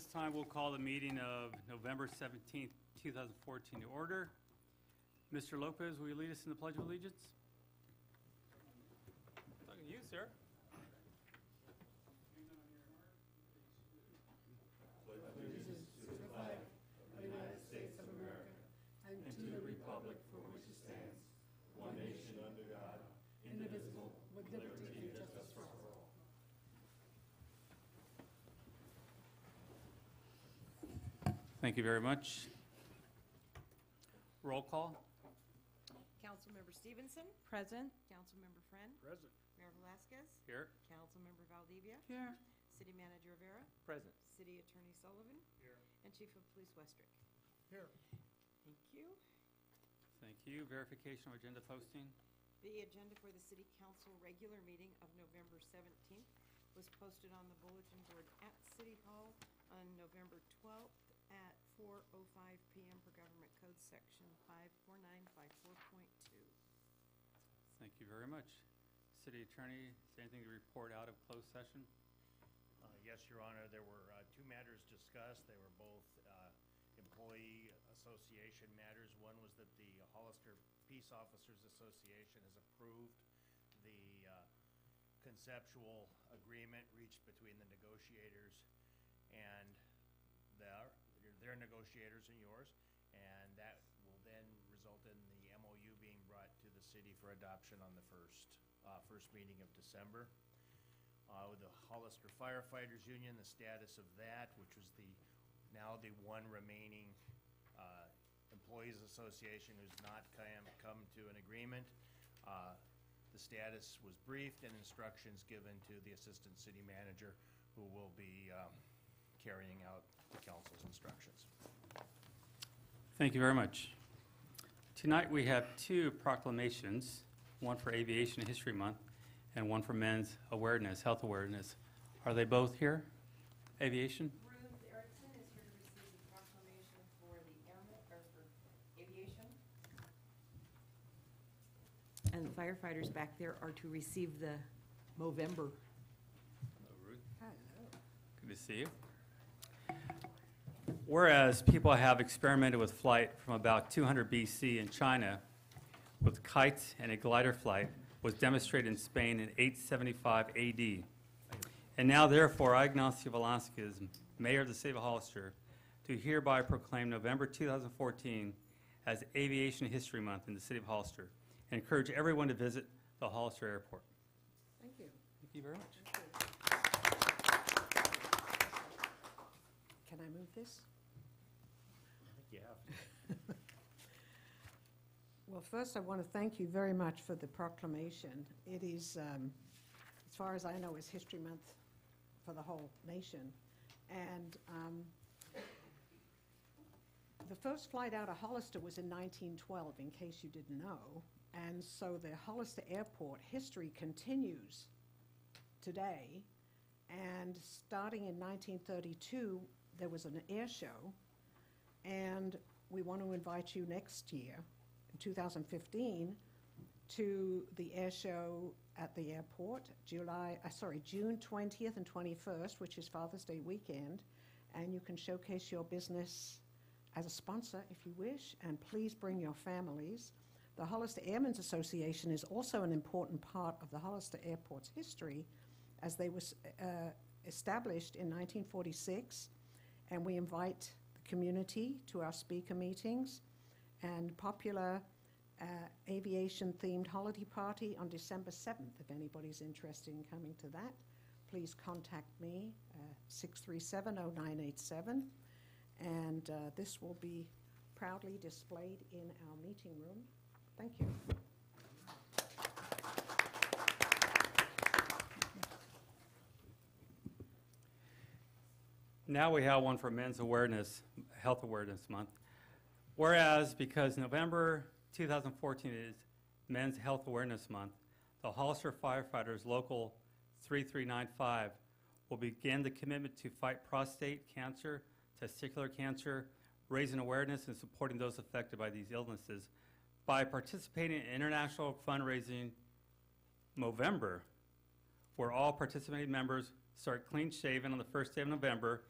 this time, we'll call the meeting of November 17th, 2014 to order. Mr. Lopez, will you lead us in the Pledge of Allegiance? Talking to you, sir. Pledge allegiance to the flag of the United States of America and to the republic for which it stands, one nation under God, indivisible, with liberty and justice for all. Thank you very much. Roll call. Councilmember Stevenson. Present. Councilmember Friend. Present. Mayor Velazquez. Here. Councilmember Valdivia. Here. City Manager Rivera. Present. City Attorney Sullivan. Here. And Chief of Police Westrick. Here. Thank you. Thank you. Verification of agenda posting. The agenda for the City Council regular meeting of November 17th was posted on the bulletin board at City Hall on November 12th at 4:05 p.m. per Government Code Section 54954.2. Thank you very much. City Attorney, is there anything to report out of closed session? Yes, Your Honor. There were two matters discussed. They were both employee association matters. One was that the Hollister Peace Officers Association has approved the conceptual agreement reached between the negotiators and their negotiators and yours, and that will then result in the MOU being brought to the city for adoption on the first meeting of December. With the Hollister Firefighters Union, the status of that, which was now the one remaining employees association who's not come to an agreement. The status was briefed and instructions given to the assistant city manager, who will be carrying out the council's instructions. Thank you very much. Tonight we have two proclamations, one for Aviation History Month and one for Men's Awareness, Health Awareness. Are they both here? Aviation? Ruth Erickson is here to receive the proclamation for the airmen, or for aviation. And the firefighters back there are to receive the Movember. Hello, Ruth. Hello. Good to see you. Whereas people have experimented with flight from about 200 BC in China with kites, and a glider flight was demonstrated in Spain in 875 AD. And now, therefore, I, Ignacio Velazquez, Mayor of the City of Hollister, do hereby proclaim November 2014 as Aviation History Month in the City of Hollister, and encourage everyone to visit the Hollister Airport. Thank you. Thank you very much. Can I move this? I think you have to. Well, first, I want to thank you very much for the proclamation. It is, as far as I know, is History Month for the whole nation. And the first flight out of Hollister was in 1912, in case you didn't know. And so the Hollister Airport history continues today. And starting in 1932, there was an air show. And we want to invite you next year, in 2015, to the air show at the airport, June 20th and 21st, which is Father's Day weekend, and you can showcase your business as a sponsor if you wish, and please bring your families. The Hollister Airmen's Association is also an important part of the Hollister Airport's history, as they were established in 1946, and we invite the community to our speaker meetings and popular aviation-themed holiday party on December 7th. If anybody's interested in coming to that, please contact me, 637-0987. And this will be proudly displayed in our meeting room. Thank you. Now we have one for Men's Awareness, Health Awareness Month. Whereas, because November 2014 is Men's Health Awareness Month, the Hollister Firefighters Local 3395 will begin the commitment to fight prostate cancer, testicular cancer, raising awareness and supporting those affected by these illnesses by participating in international fundraising Movember, where all participating members start clean shaven on the first day of November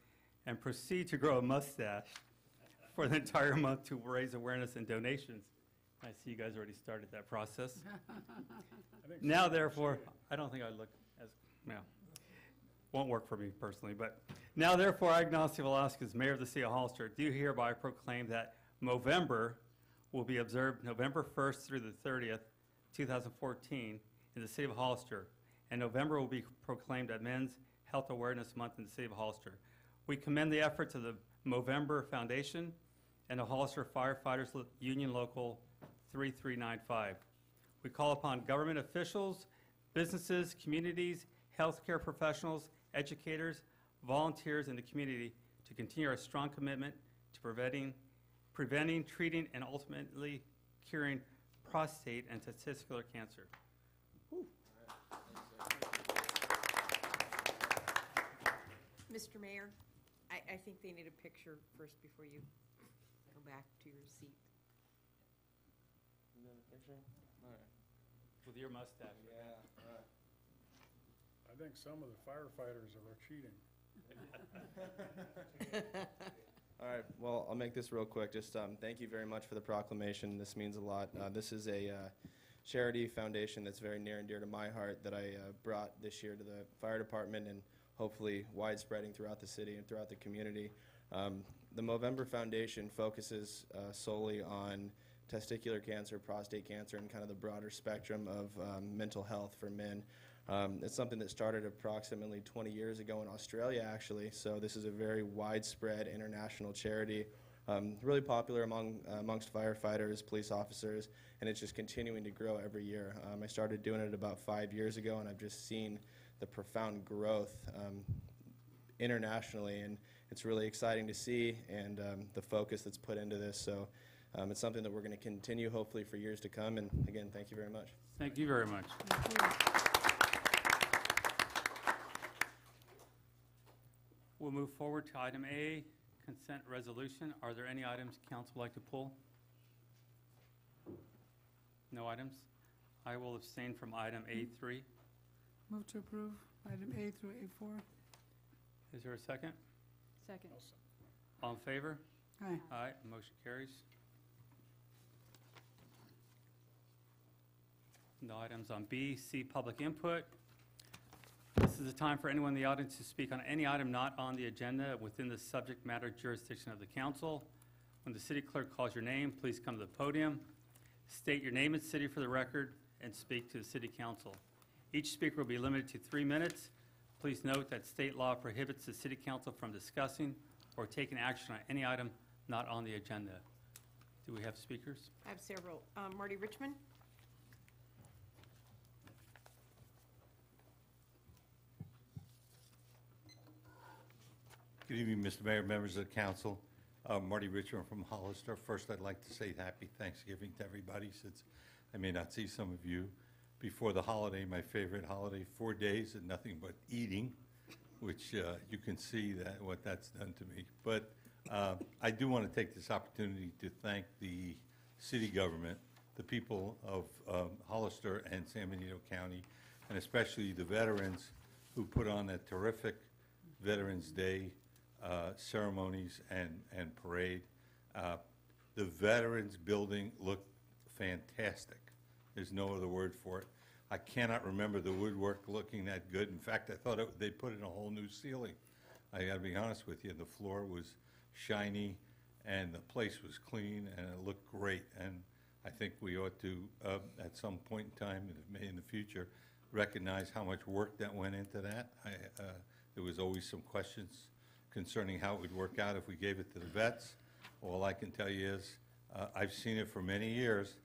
and proceed to grow a mustache for the entire month to raise awareness and donations. I see you guys already started that process. Now, therefore, I don't think I look as, well, won't work for me personally, but now, therefore, I, Ignacio Velasquez, Mayor of the City of Hollister, do hereby proclaim that Movember will be observed November 1st through the 30th, 2014, in the City of Hollister, and November will be proclaimed a Men's Health Awareness Month in the City of Hollister. We commend the efforts of the Movember Foundation and the Hollister Firefighters Union Local 3395. We call upon government officials, businesses, communities, healthcare professionals, educators, volunteers in the community to continue our strong commitment to preventing, treating, and ultimately curing prostate and testicular cancer. Mr. Mayor, I think they need a picture first before you go back to your seat. With your mustache. Yeah, right. I think some of the firefighters are cheating. All right, well, I'll make this real quick. Just thank you very much for the proclamation. This means a lot. This is a charity foundation that's very near and dear to my heart that I brought this year to the fire department and hopefully widespreading throughout the city and throughout the community. The Movember Foundation focuses solely on testicular cancer, prostate cancer, and kind of the broader spectrum of mental health for men. It's something that started approximately 20 years ago in Australia, actually, so this is a very widespread international charity, really popular amongst firefighters, police officers, and it's just continuing to grow every year. I started doing it about 5 years ago, and I've just seen the profound growth internationally, and it's really exciting to see, and the focus that's put into this, so it's something that we're going to continue, hopefully, for years to come, and again, thank you very much. Thank you very much. We'll move forward to item A, consent resolution. Are there any items council would like to pull? No items? I will abstain from item A3. Move to approve item A through A4. Is there a second? Second. All in favor? Aye. Aye, motion carries. No items on B. C, public input. This is the time for anyone in the audience to speak on any item not on the agenda within the subject matter jurisdiction of the council. When the city clerk calls your name, please come to the podium, state your name and city for the record, and speak to the city council. Each speaker will be limited to 3 minutes. Please note that state law prohibits the city council from discussing or taking action on any item not on the agenda. Do we have speakers? I have several. Marty Richmond? Good evening, Mr. Mayor, members of the council. Marty Richmond from Hollister. First, I'd like to say happy Thanksgiving to everybody, since I may not see some of you before the holiday, my favorite holiday, 4 days and nothing but eating, which you can see that what that's done to me. But I do want to take this opportunity to thank the city government, the people of Hollister and San Benito County, and especially the veterans who put on a terrific Veterans Day ceremonies and parade. The Veterans Building looked fantastic. There's no other word for it. I cannot remember the woodwork looking that good. In fact, I thought they put in a whole new ceiling. I got to be honest with you. The floor was shiny, and the place was clean, and it looked great. And I think we ought to, at some point in time in the future, recognize how much work that went into that. There was always some questions concerning how it would work out if we gave it to the vets. All I can tell you is I've seen it for many years.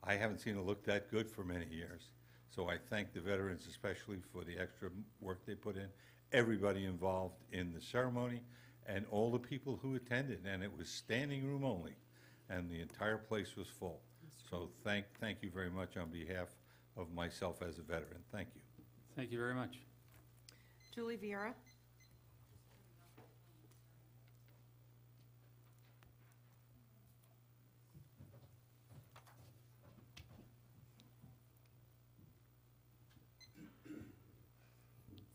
I haven't seen it look that good for many years. So I thank the veterans especially for the extra work they put in, everybody involved in the ceremony, and all the people who attended. And it was standing room only, and the entire place was full. So thank you very much on behalf of myself as a veteran. Thank you. Thank you very much. Julie Vieira?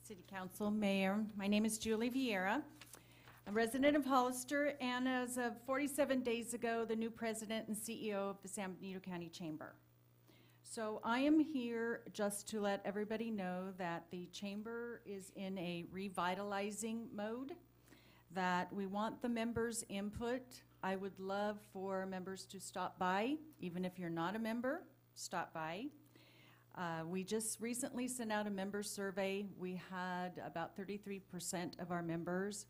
City Council, Mayor, my name is Julie Vieira. a resident of Hollister, and as of 47 days ago, the new president and CEO of the San Benito County Chamber. So I am here just to let everybody know that the chamber is in a revitalizing mode, that we want the members' input. I would love for members to stop by, even if you're not a member, stop by. We just recently sent out a member survey. We had about 33% of our members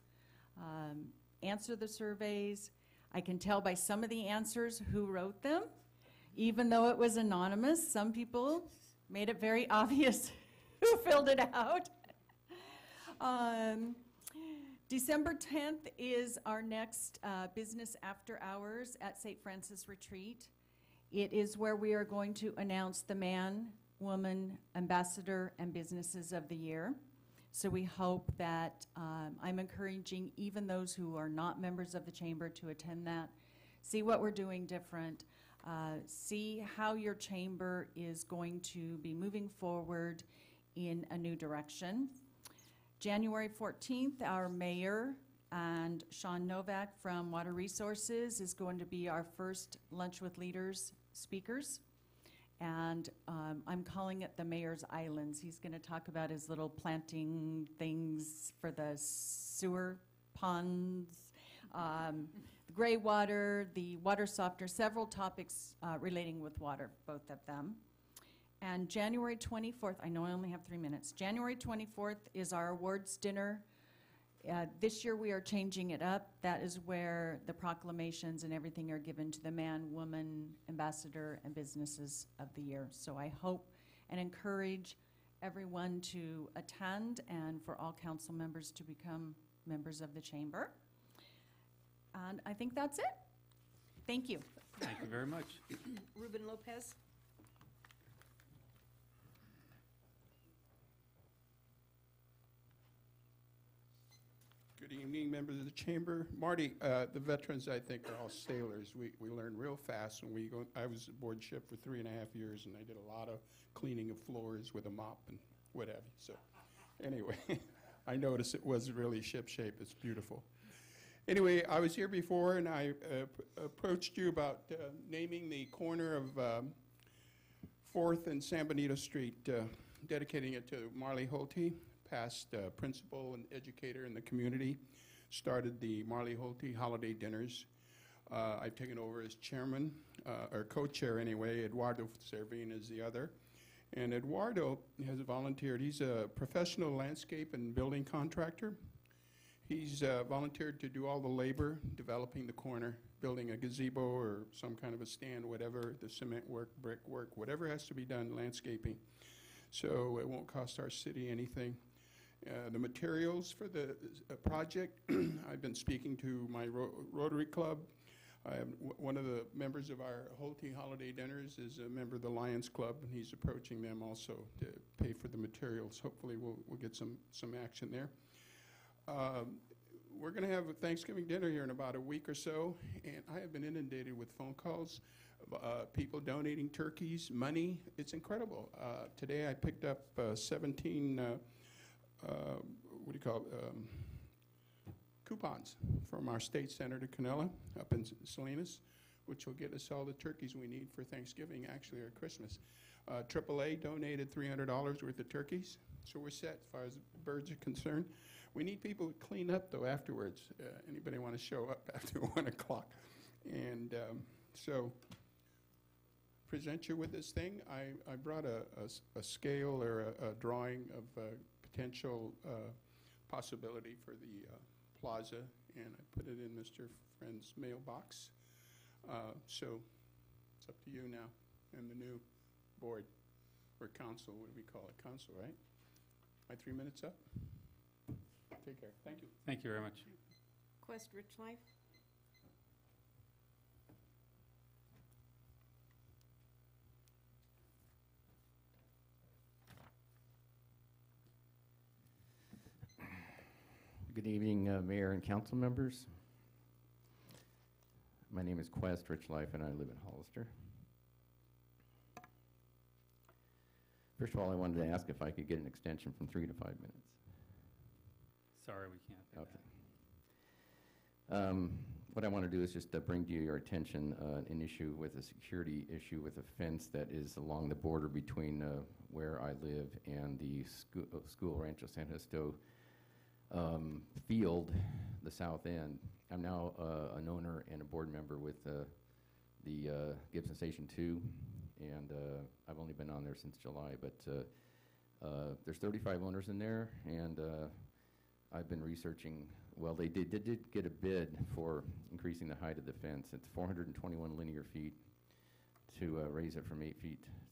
answer the surveys. I can tell by some of the answers who wrote them, even though it was anonymous. Some people made it very obvious who filled it out. December 10th is our next business after hours at St. Francis Retreat. It is where we are going to announce the man, woman, ambassador, and businesses of the year. So we hope that I'm encouraging even those who are not members of the chamber to attend that, see what we're doing different, see how your chamber is going to be moving forward in a new direction. January 14th, our mayor and Sean Novak from Water Resources is going to be our first Lunch with Leaders speakers. And I'm calling it the Mayor's Islands. He's going to talk about his little planting things for the sewer ponds, the gray water, the water softener, several topics relating with water, both of them. And January 24th, I know I only have 3 minutes. January 24th is our awards dinner. This year we are changing it up. That is where the proclamations and everything are given to the man, woman, ambassador, and businesses of the year. So I hope and encourage everyone to attend and for all council members to become members of the chamber. And I think that's it. Thank you. Thank you very much. Ruben Lopez. Good evening, members of the chamber. Marty, the veterans, I think, are all sailors. We learn real fast when we go. I was aboard ship for 3.5 years, and I did a lot of cleaning of floors with a mop and what have you. So anyway, I noticed it was really ship shape. It's beautiful. Anyway, I was here before, and I approached you about naming the corner of 4th and San Benito Street, dedicating it to Marley Holte, past principal and educator in the community, started the Marley Holte Holiday Dinners. I've taken over as chairman, or co-chair anyway. Eduardo Servin is the other. And Eduardo has volunteered. He's a professional landscape and building contractor. He's volunteered to do all the labor, developing the corner, building a gazebo or some kind of a stand, whatever, the cement work, brick work, whatever has to be done, landscaping. So it won't cost our city anything. The materials for the project, I've been speaking to my Rotary Club. One of the members of our Holte Holiday Dinners is a member of the Lions Club, and he's approaching them also to pay for the materials. Hopefully we'll get some action there. We're going to have a Thanksgiving dinner here in about a week or so, and I have been inundated with phone calls, people donating turkeys, money. It's incredible. Today I picked up 17 coupons from our state senator Canella up in Salinas, which will get us all the turkeys we need for Thanksgiving, actually, or Christmas. AAA donated $300 worth of turkeys, so we're set as far as birds are concerned. We need people to clean up, though, afterwards. Anybody want to show up after 1 o'clock? And so present you with this thing. I brought a scale or a drawing of potential possibility for the plaza, and I put it in Mr. Friend's mailbox. So it's up to you now and the new board, or council. What do we call it? Council, right? My 3 minutes up? Take care. Thank you. Thank you very much. Quest Rich Life. Good evening, Mayor and council members. My name is Quest Rich Life, and I live in Hollister. First of all, I wanted to ask if I could get an extension from 3 to 5 minutes. Sorry, we can't do Okay. What I want to do is just bring to your attention an issue with a security issue with a fence that is along the border between where I live and the school Rancho San Justo field, the south end. I'm now an owner and a board member with the Gibson Station 2, and I've only been on there since July, but there's 35 owners in there, and I've been researching. Well, they did get a bid for increasing the height of the fence. It's 421 linear feet to raise it from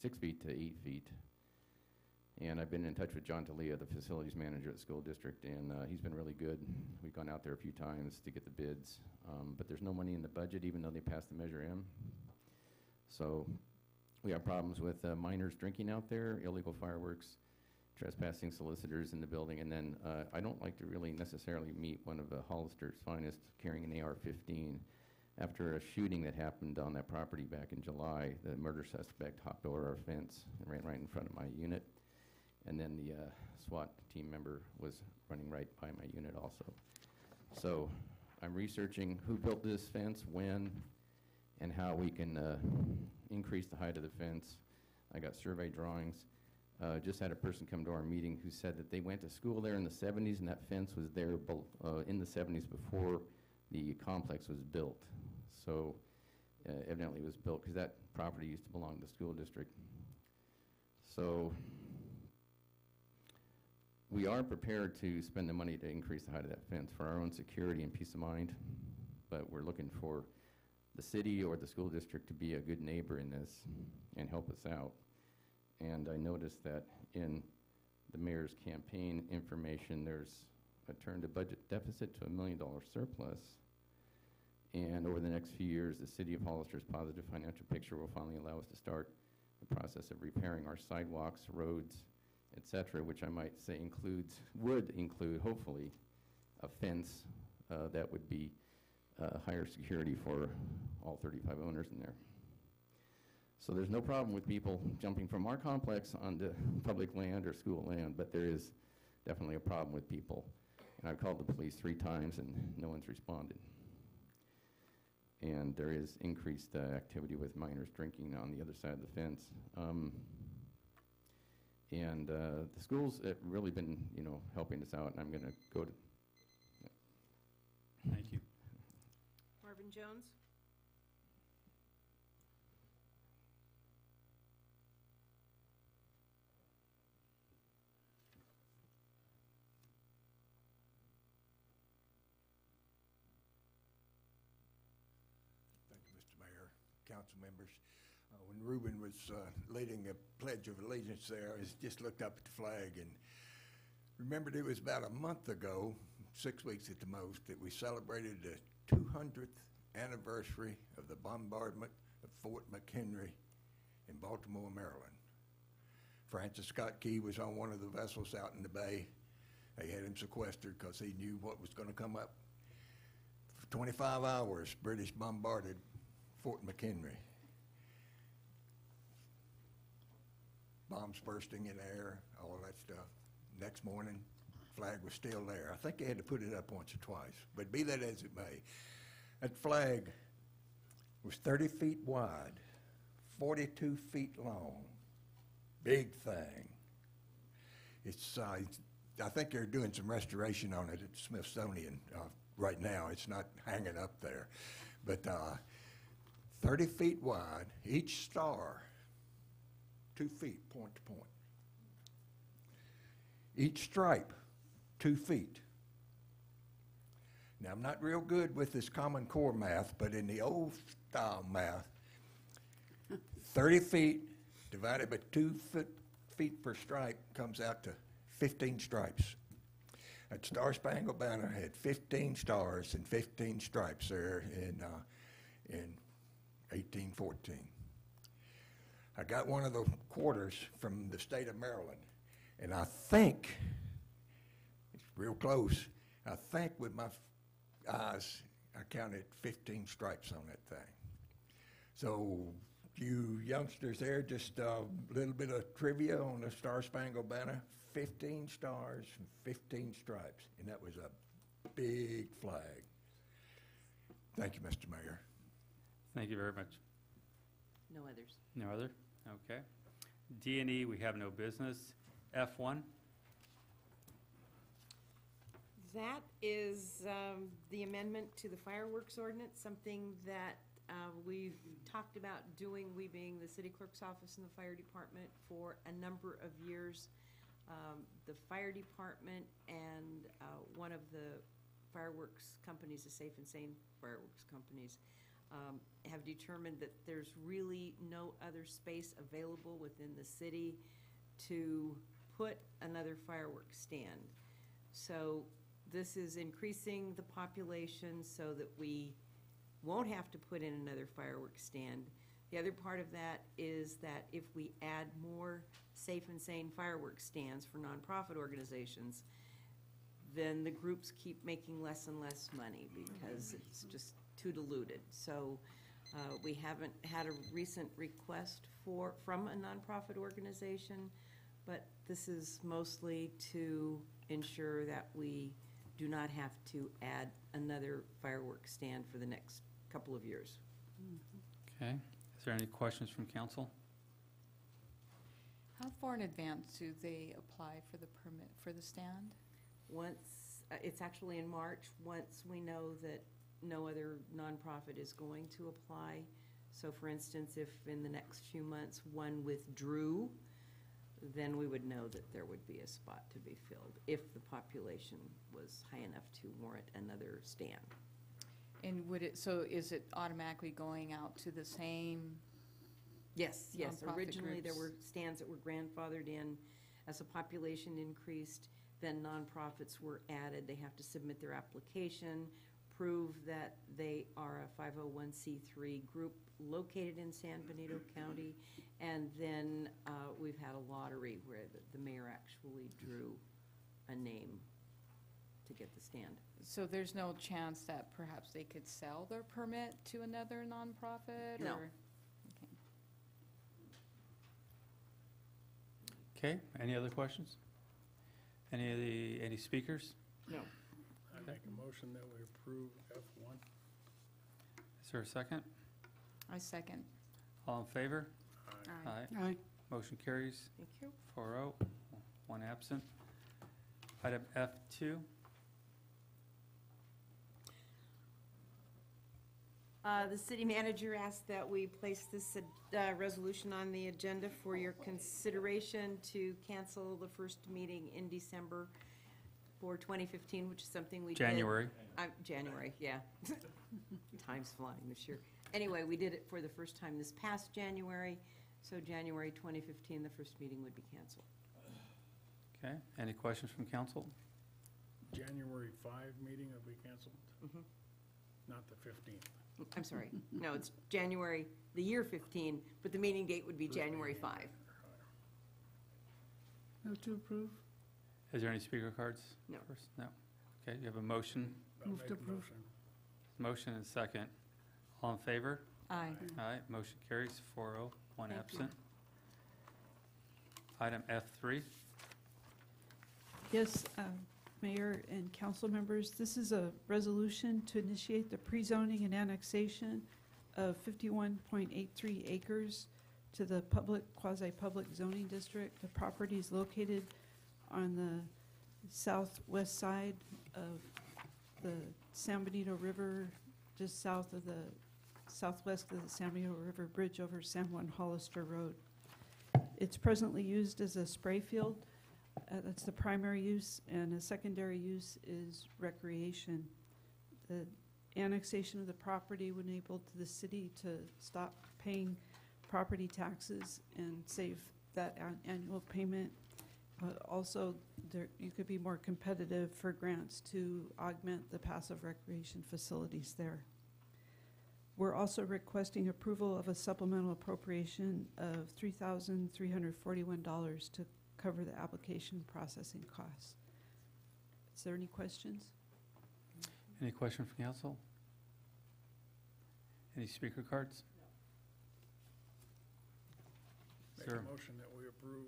6 feet to 8 feet. And I've been in touch with John Talia, the facilities manager at the school district, and he's been really good. We've gone out there a few times to get the bids, but there's no money in the budget, even though they passed the Measure M. So we have problems with minors drinking out there, illegal fireworks, trespassing solicitors in the building, and then I don't like to really necessarily meet one of Hollister's finest carrying an AR-15. After a shooting that happened on that property back in July, the murder suspect hopped over our fence and ran right in front of my unit, and then the SWAT team member was running right by my unit also. So I'm researching who built this fence, when, and how we can increase the height of the fence. I got survey drawings. Just had a person come to our meeting who said that they went to school there in the 70s, and that fence was there in the 70s before the complex was built. So evidently it was built because that property used to belong to the school district. So we are prepared to spend the money to increase the height of that fence for our own security and peace of mind, but we're looking for the city or the school district to be a good neighbor in this and help us out. And I noticed that in the mayor's campaign information, there's a turn to budget deficit to $1 million surplus. And over the next few years, the city of Hollister's positive financial picture will finally allow us to start the process of repairing our sidewalks, roads, et cetera, which I might say would include, hopefully, a fence that would be higher security for all 35 owners in there. So there's no problem with people jumping from our complex onto public land or school land, but there is definitely a problem with people. And I've called the police 3 times and no one's responded. And there is increased activity with minors drinking on the other side of the fence. The schools have really been, helping us out, and I'm going to go to... Thank you. Marvin Jones? Thank you, Mr. Mayor, council members. When Ruben was leading the Pledge of Allegiance there, I just looked up at the flag and remembered it was about a month ago, 6 weeks at the most, that we celebrated the 200th anniversary of the bombardment of Fort McHenry in Baltimore, Maryland. Francis Scott Key was on one of the vessels out in the bay. They had him sequestered because he knew what was going to come up. For 25 hours, British bombarded Fort McHenry. Bombs bursting in the air, all that stuff. Next morning, flag was still there. I think they had to put it up once or twice, but be that as it may, that flag was 30 feet wide, 42 feet long. Big thing. It's, I think they're doing some restoration on it at the Smithsonian right now. It's not hanging up there. But 30 feet wide, each star 2 feet point to point. Each stripe 2 feet. Now, I'm not real good with this Common Core math, but in the old style math, 30 feet divided by 2 feet per stripe comes out to 15 stripes. That Star Spangled Banner had 15 stars and 15 stripes there in 1814. I got one of the quarters from the state of Maryland, and I think, it's real close, I think with my eyes, I counted 15 stripes on that thing. So you youngsters there, just a little bit of trivia on the Star Spangled Banner, 15 stars and 15 stripes, and that was a big flag. Thank you, Mr. Mayor. Thank you very much. No others. No other? Okay. D&E, we have no business. F1, That is the amendment to the fireworks ordinance, something that we've talked about doing, we being the city clerk's office and the fire department, for a number of years. The fire department and one of the fireworks companies, the Safe and Sane fireworks companies, have determined that there's really no other space available within the city to put another fireworks stand. So this is increasing the population so that we won't have to put in another fireworks stand. The other part of that is that if we add more Safe and Sane fireworks stands for nonprofit organizations, then the groups keep making less and less money because it's just too diluted. So we haven't had a recent request from a nonprofit organization, but this is mostly to ensure that we do not have to add another fireworks stand for the next couple of years. okay. Is there any questions from council? How far in advance do they apply for the permit for the stand? Once, it's actually in March, once we know that no other nonprofit is going to apply. So for instance, if in the next few months one withdrew, then we would know that there would be a spot to be filled if the population was high enough to warrant another stand. And would it, so is it automatically going out to the same? Yes, yes. Nonprofit Originally, there groups. were stands that were grandfathered in. As the population increased, then nonprofits were added. They have to submit their application, prove that they are a 501c3 group located in San Benito County, and then we've had a lottery where the mayor actually drew a name to get the stand. So there's no chance that perhaps they could sell their permit to another nonprofit? No. Or? Okay, any other questions? Any speakers? No. I make a motion that we approve F1. Is there a second? I second. All in favor? Aye. Aye. Motion carries Thank you. 4-0, one absent. Item F2, The city manager asked that we place this resolution on the agenda for your consideration to cancel the first meeting in December for 2015, which is something we did. January. January, yeah. Time's flying this year. Anyway, we did it for the first time this past January, so January 2015, the first meeting would be canceled. Okay, any questions from council? January 5 meeting will be canceled, Mhm. not the 15th. I'm sorry. No, it's January, the year 15, but the meeting date would be January 5. Move to approve. Is there any speaker cards? No. First? No. Okay, you have a motion, I'll make a motion. motion and second. All in favor? Aye. Aye, motion carries 4-0, one Thank you. absent. Item F3, Yes, Mayor and council members, this is a resolution to initiate the pre-zoning and annexation of 51.83 acres to the public, quasi-public zoning district. The property is located on the southwest side of the San Benito River, just south of the, southwest of the San Benito River Bridge over San Juan Hollister Road. It's presently used as a spray field. That's the primary use, and a secondary use is recreation. The annexation of the property would enable the city to stop paying property taxes and save that annual payment. Also, you could be more competitive for grants to augment the passive recreation facilities there. We're also requesting approval of a supplemental appropriation of $3,341 to cover the application processing costs. Is there any questions? any question from council? Any speaker cards? Make Sir. a motion that we approve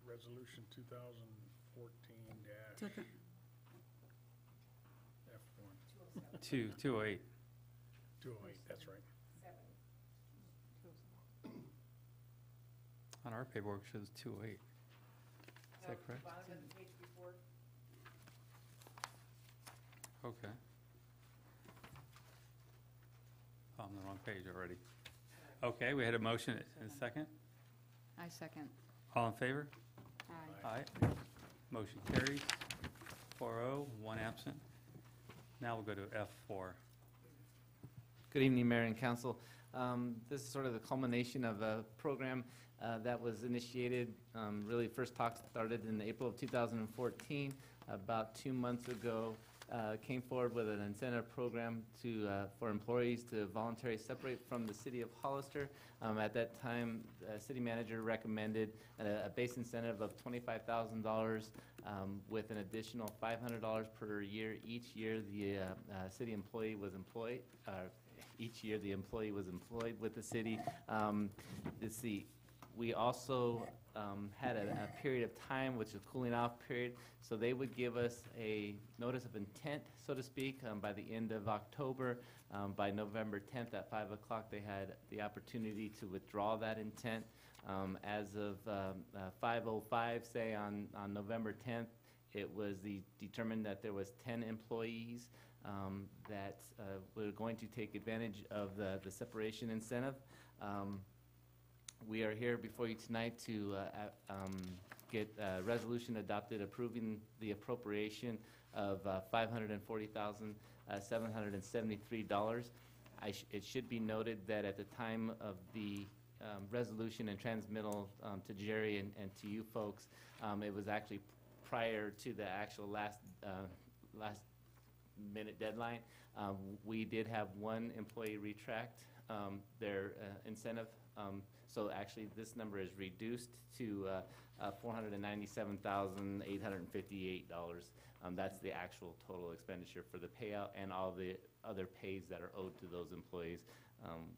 resolution 2014 Second. F1. 208. 208, that's right. On our paperwork, it shows 208. Is that correct? Bottom of the page before. Okay. Oh, I'm on the wrong page already. Okay, we had a motion and a second. I second. All in favor? Aye. Aye. Motion carries. 4-0, one absent. Now we'll go to F4. Good evening, Mayor and Council. This is sort of the culmination of a program that was initiated, really first talks started in April of 2014. About 2 months ago, came forward with an incentive program for employees to voluntarily separate from the city of Hollister. At that time, the city manager recommended a base incentive of $25,000 with an additional $500 per year. Each year, the city employee was employed. Each year, the employee was employed with the city. We also had a period of time, which is a cooling off period, so they would give us a notice of intent, so to speak, by the end of October. By November 10th at 5 o'clock, they had the opportunity to withdraw that intent. As of 5:05, say on November 10th, it was determined that there was 10 employees that were going to take advantage of the separation incentive. We are here before you tonight to get a resolution adopted approving the appropriation of $540,773. It should be noted that at the time of the resolution and transmittal to Jerry and to you folks, it was actually prior to the actual last minute deadline. We did have one employee retract their incentive. So actually, this number is reduced to $497,858. That's the actual total expenditure for the payout and all the other pays that are owed to those employees,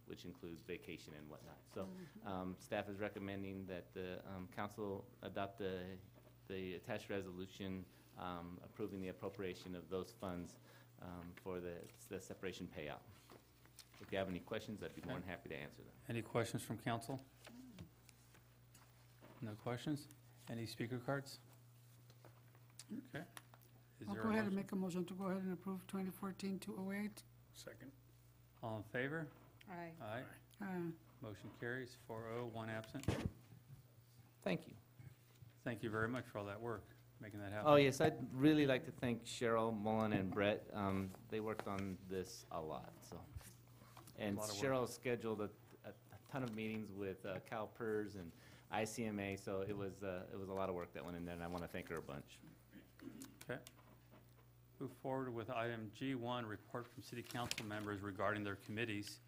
which includes vacation and whatnot. So staff is recommending that the council adopt the attached resolution approving the appropriation of those funds for the separation payout. If you have any questions, I'd be more than happy to answer them. Any questions from council? No questions? Any speaker cards? Okay. Is I'll there go a ahead and motion? make a motion to go ahead and approve 2014-208. Second. All in favor? Aye. Aye. Motion carries. 4-0, one absent. Thank you. Thank you very much for all that work, making that happen. Oh, yes, I'd really like to thank Cheryl, Mullen, and Brett. They worked on this a lot, so. And lot of work. Cheryl scheduled a ton of meetings with CalPERS and ICMA, so it was a lot of work that went in there, and I want to thank her a bunch. Okay. Move forward with item G1, report from city council members regarding their committees.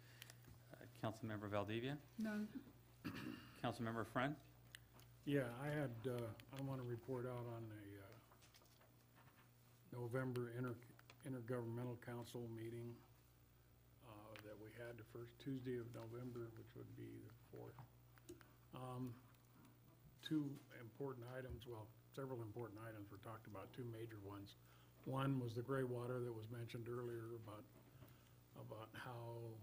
Councilmember Valdivia? None. Councilmember Friend? Yeah, I want to report out on a November intergovernmental council meeting that we had the first Tuesday of November, which would be the 4th. Two important items, well, several important items were talked about, two major ones. One was the gray water that was mentioned earlier about how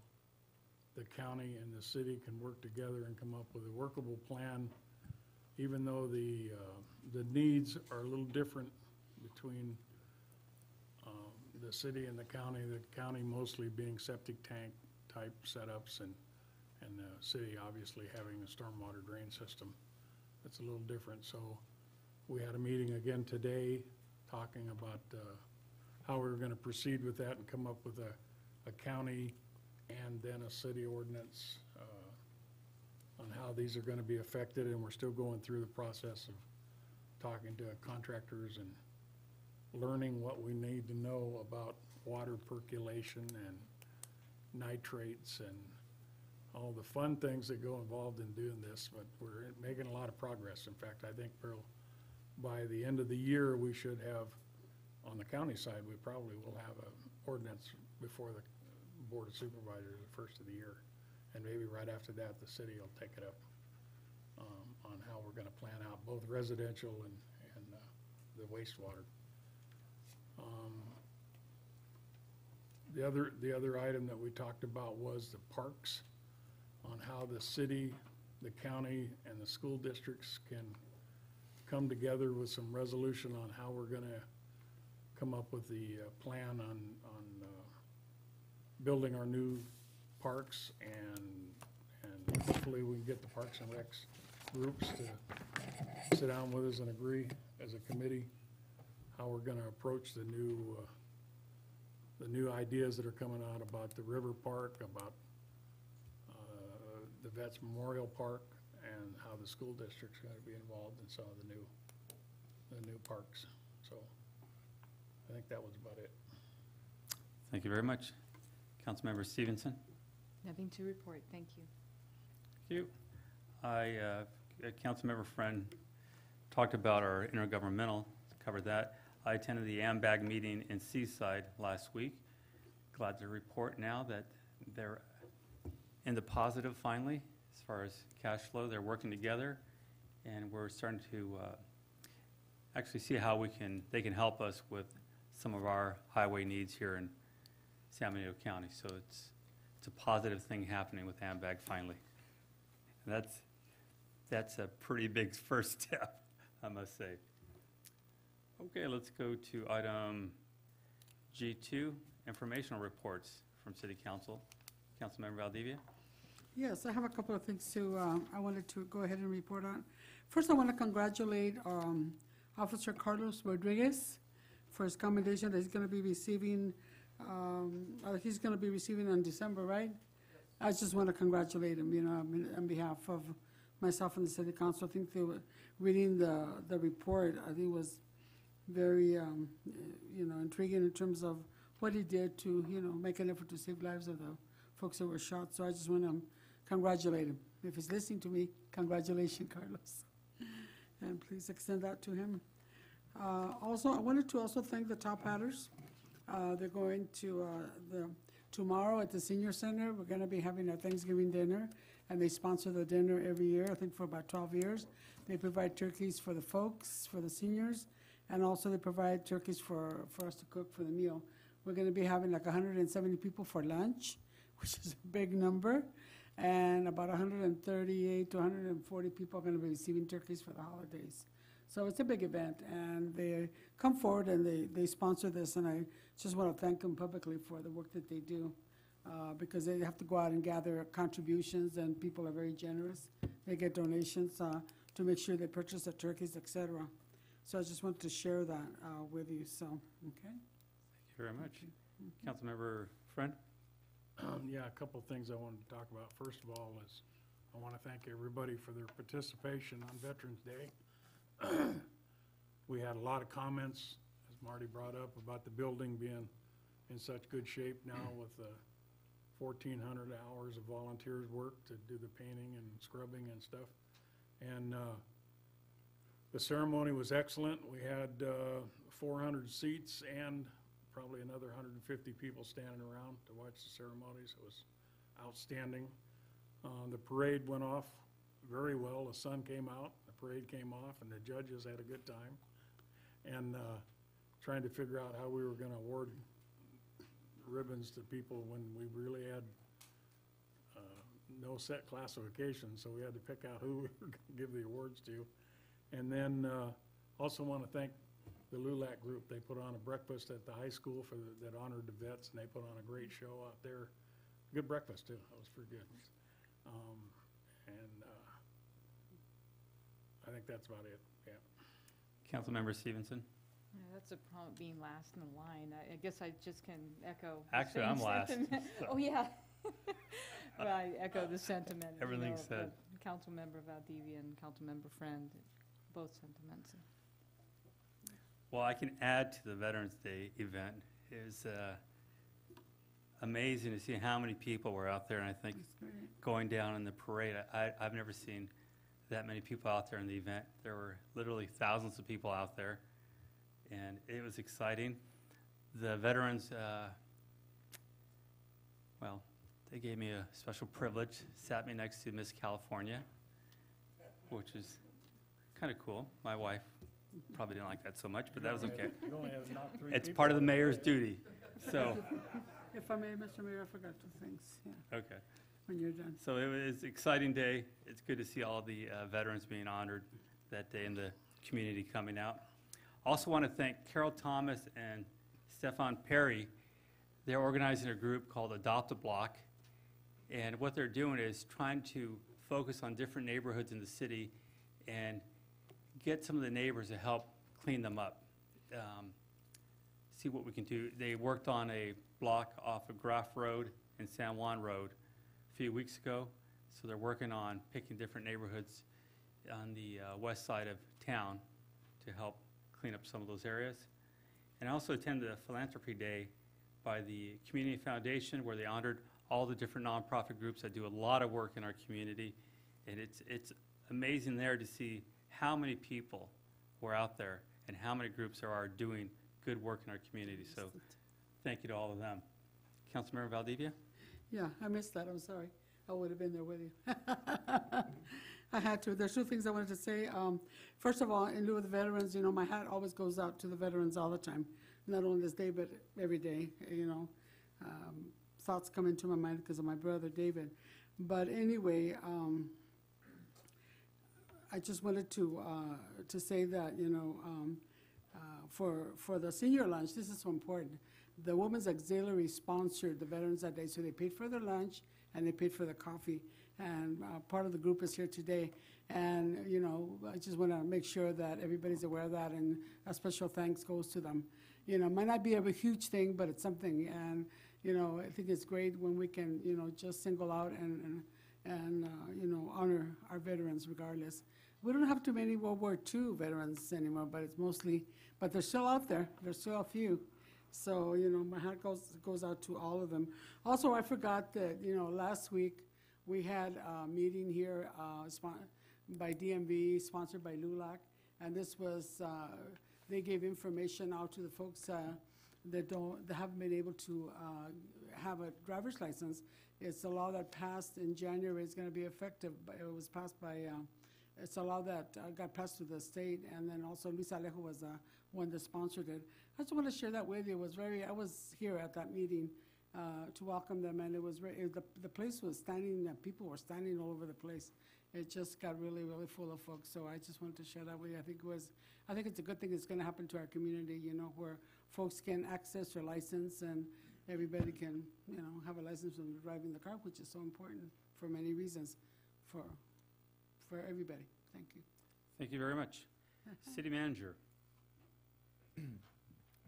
the county and the city can work together and come up with a workable plan, even though the needs are a little different between the city and the county mostly being septic tank type setups and the city obviously having a stormwater drain system that's a little different. So we had a meeting again today talking about how we were going to proceed with that and come up with a county and then a city ordinance on how these are going to be affected, and we're still going through the process of talking to contractors and learning what we need to know about water percolation and nitrates and all the fun things that go involved in doing this, but we're making a lot of progress. In fact, I think by the end of the year, we should have, on the county side, we probably will have an ordinance before the Board of Supervisors the first of the year. And maybe right after that, the city will take it up on how we're going to plan out both residential and the wastewater. The other item that we talked about was the parks, on how the city, the county, and the school districts can come together with some resolution on how we're gonna come up with the plan on building our new parks, and hopefully we can get the Parks and Recs groups to sit down with us and agree as a committee how we're gonna approach the new ideas that are coming out about the River Park, about the Vets Memorial Park, and how the school district's gonna be involved in some of the new parks. So I think that was about it. Thank you very much. Councilmember Stevenson? Nothing to report, thank you. Thank you. A Councilmember friend talked about our intergovernmental, covered that. I attended the AMBAG meeting in Seaside last week. Glad to report now that they're in the positive finally, as far as cash flow. They're working together, and we're starting to actually see how they can help us with some of our highway needs here in San Benito County. So it's a positive thing happening with AMBAG finally. And that's a pretty big first step, I must say. Okay, let's go to item G2, informational reports from City Council. Councilmember Valdivia? Yes, I have a couple of things I wanted to go ahead and report on. First, I want to congratulate Officer Carlos Rodriguez for his commendation that he's going to be receiving. He's going to be receiving in December, right? Yes. I just want to congratulate him, on behalf of myself and the City Council. I think they were reading the report. I think it was very, intriguing in terms of what he did to, make an effort to save lives of the folks that were shot. So I just want to congratulate him. If he's listening to me, congratulations, Carlos. And please extend that to him. Also, I wanted to also thank the Top Hatters. They're going to tomorrow at the Senior Center. We're going to be having a Thanksgiving dinner, and they sponsor the dinner every year, I think for about 12 years. They provide turkeys for the folks, for the seniors, and also they provide turkeys for us to cook for the meal. We're going to be having like 170 people for lunch, which is a big number, and about 138 to 140 people are going to be receiving turkeys for the holidays. So it's a big event, and they come forward and they sponsor this, and I just want to thank them publicly for the work that they do, because they have to go out and gather contributions, and people are very generous. They get donations to make sure they purchase the turkeys, etc. So I just wanted to share that with you. So, okay. Thank you very much. Councilmember Friend? Yeah, a couple of things I wanted to talk about. First of all is I want to thank everybody for their participation on Veterans Day. We had a lot of comments, as Marty brought up, about the building being in such good shape now with 1,400 hours of volunteers' work to do the painting and scrubbing and stuff. And the ceremony was excellent. We had 400 seats and probably another 150 people standing around to watch the ceremonies. It was outstanding. The parade went off very well. The sun came out, the parade came off, and the judges had a good time. And trying to figure out how we were going to award ribbons to people when we really had no set classification, so we had to pick out who we were going to give the awards to. And then also want to thank the LULAC group. They put on a breakfast at the high school that honored the vets, and they put on a great show out there. Good breakfast, too. That was pretty good. I think that's about it, yeah. Councilmember Stevenson? Yeah, that's a problem, being last in the line. I guess I just can echo. Actually, I'm last. So. Oh, yeah. Well, I echo the sentiment. Everything's said. Councilmember Valdivia and Councilmember Friend, both sentiments. Well, I can add to the Veterans Day event. It was amazing to see how many people were out there, and I think going down in the parade, I've never seen that many people out there in the event. There were literally thousands of people out there, and it was exciting. The veterans, well, they gave me a special privilege, sat me next to Miss California, which is kind of cool. My wife probably didn't like that so much, but that was okay. You only have not 3 It's people. part of the mayor's duty. So If I may, Mr. Mayor, I forgot 2 things, yeah, Okay. when you're done. So it was an exciting day. It's good to see all the veterans being honored that day and the community coming out. Also want to thank Carol Thomas and Stefan Perry. They're organizing a group called Adopt a Block. And what they're doing is trying to focus on different neighborhoods in the city and get some of the neighbors to help clean them up. See what we can do. They worked on a block off of Graff Road and San Juan Road a few weeks ago. So they're working on picking different neighborhoods on the west side of town to help clean up some of those areas. And I also attended a philanthropy day by the Community Foundation where they honored all the different nonprofit groups that do a lot of work in our community. And it's amazing there to see how many people were out there and how many groups there are doing good work in our community. So thank you to all of them. Councilmember Valdivia? Yeah, I missed that, I'm sorry. I would have been there with you. I had to. There's 2 things I wanted to say. First of all, in lieu of the veterans, you know, my hat always goes out to the veterans all the time, not only this day, but every day, you know. Thoughts come into my mind because of my brother, David. But anyway, I just wanted to say that, you know, for the senior lunch, this is so important. The Women's Auxiliary sponsored the veterans that day, so they paid for their lunch and they paid for the coffee. And part of the group is here today. And, you know, I just want to make sure that everybody's aware of that, and a special thanks goes to them. You know, it might not be a huge thing, but it's something. And, you know, I think it's great when we can, you know, just single out and you know, honor our veterans regardless. We don't have too many World War II veterans anymore, but it's mostly, but they're still out there. There's still a few. So, you know, my hat goes out to all of them. Also, I forgot that, you know, last week we had a meeting here by DMV, sponsored by LULAC, and this was, they gave information out to the folks that haven't been able to have a driver's license. It's a law that passed in January. It's going to be effective. It was passed by, it's a law that got passed to the state, and then also Luis Alejo was one that sponsored it. I just want to share that with you. I was here at that meeting to welcome them, and it was the place was standing. People were standing all over the place. It just got really, really full of folks. So I just wanted to share that with you. I think it's a good thing that's going to happen to our community. You know, where folks can access their license and everybody can, you know, have a license for driving the car, which is so important for many reasons, for everybody. Thank you. Thank you very much. City Manager.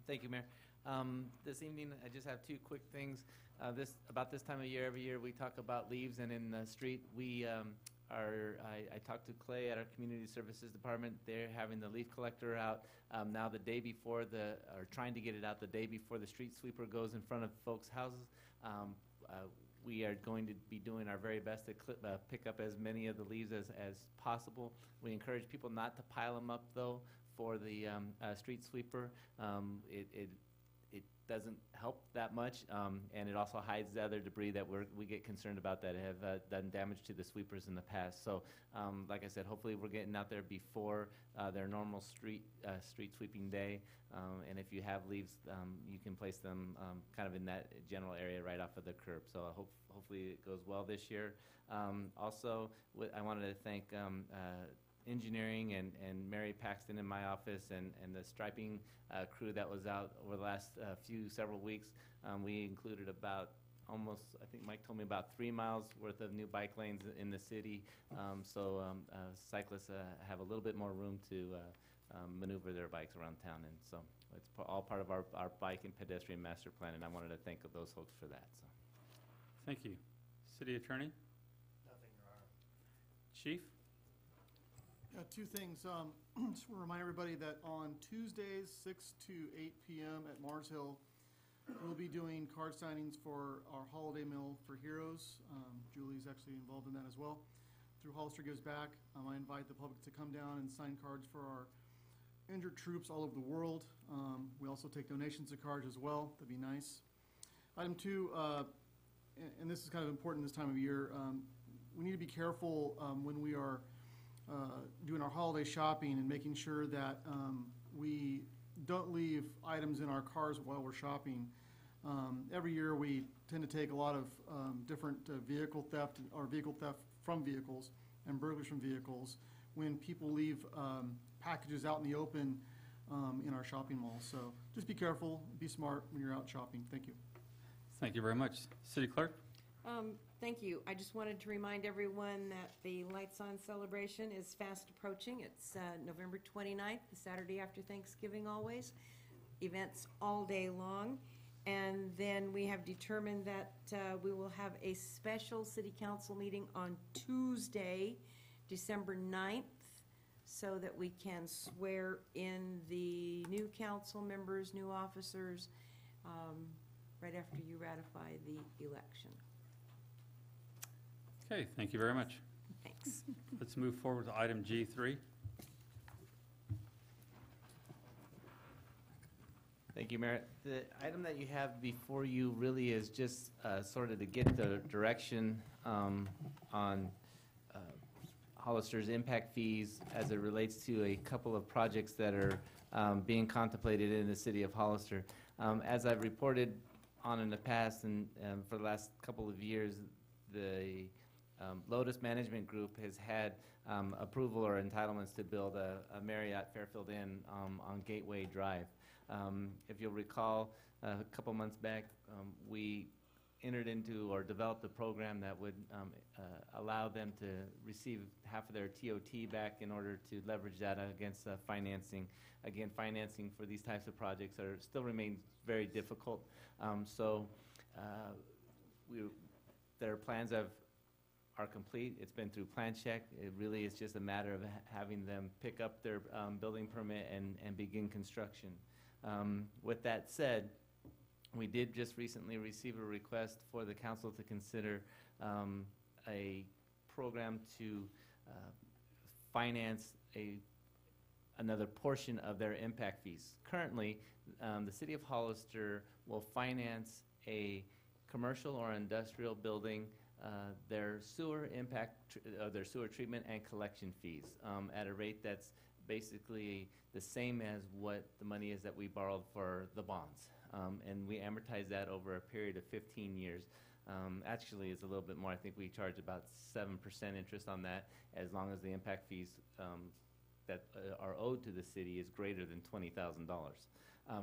Thank you, Mayor. This evening, I just have 2 quick things. About this time of year, every year, we talk about leaves, and in the street, I talked to Clay at our Community Services Department. They're having the leaf collector out now the day before or trying to get it out the day before the street sweeper goes in front of folks' houses. We are going to be doing our very best to pick up as many of the leaves as possible. We encourage people not to pile them up, though, for the street sweeper. It doesn't help that much, and it also hides the other debris that we get concerned about that have done damage to the sweepers in the past. So, like I said, hopefully we're getting out there before their normal street sweeping day. And if you have leaves, you can place them kind of in that general area right off of the curb. So hopefully it goes well this year. Also, I wanted to thank engineering and Mary Paxton in my office and the striping crew that was out over the last several weeks. We included about almost, I think Mike told me, about 3 miles worth of new bike lanes in the city. So cyclists have a little bit more room to maneuver their bikes around town. And so it's all part of our bike and pedestrian master plan, and I wanted to thank those folks for that. So. Thank you. City Attorney? Nothing, Your Honor. Chief? 2 things. Just want to remind everybody that on Tuesdays, 6 to 8 p.m. at Mars Hill, we'll be doing card signings for our holiday meal for heroes. Julie's actually involved in that as well. Through Hollister Gives Back, I invite the public to come down and sign cards for our injured troops all over the world. We also take donations of cards as well. That'd be nice. Item 2, and this is kind of important this time of year, we need to be careful when we are doing our holiday shopping and making sure that we don't leave items in our cars while we're shopping. Every year, we tend to take a lot of different vehicle theft or vehicle theft from vehicles and burglaries from vehicles when people leave packages out in the open in our shopping malls. So just be careful, be smart when you're out shopping. Thank you. Thank you very much. City Clerk? Thank you. I just wanted to remind everyone that the Lights On celebration is fast approaching. It's November 29th, the Saturday after Thanksgiving always. Events all day long. And then we have determined that we will have a special city council meeting on Tuesday, December 9th, so that we can swear in the new council members, new officers, right after you ratify the election. Okay, thank you very much. Thanks. Let's move forward to item G3. Thank you, Mayor. The item that you have before you really is just sort of to get the direction on Hollister's impact fees as it relates to a couple of projects that are being contemplated in the city of Hollister. As I've reported on in the past and for the last couple of years, the Lotus Management Group has had approval or entitlements to build a Marriott Fairfield Inn on Gateway Drive. If you'll recall, a couple months back, we entered into or developed a program that would allow them to receive half of their TOT back in order to leverage that against financing. Again, financing for these types of projects still remains very difficult. Their plans are complete. It's been through plan check. It really is just a matter of having them pick up their building permit and begin construction. With that said, we did just recently receive a request for the council to consider a program to finance another portion of their impact fees. Currently, the city of Hollister will finance a commercial or industrial building their sewer their sewer treatment and collection fees at a rate that's basically the same as what the money is that we borrowed for the bonds. And we amortize that over a period of 15 years. Actually, it's a little bit more. I think we charge about 7% interest on that as long as the impact fees that are owed to the city is greater than $20,000.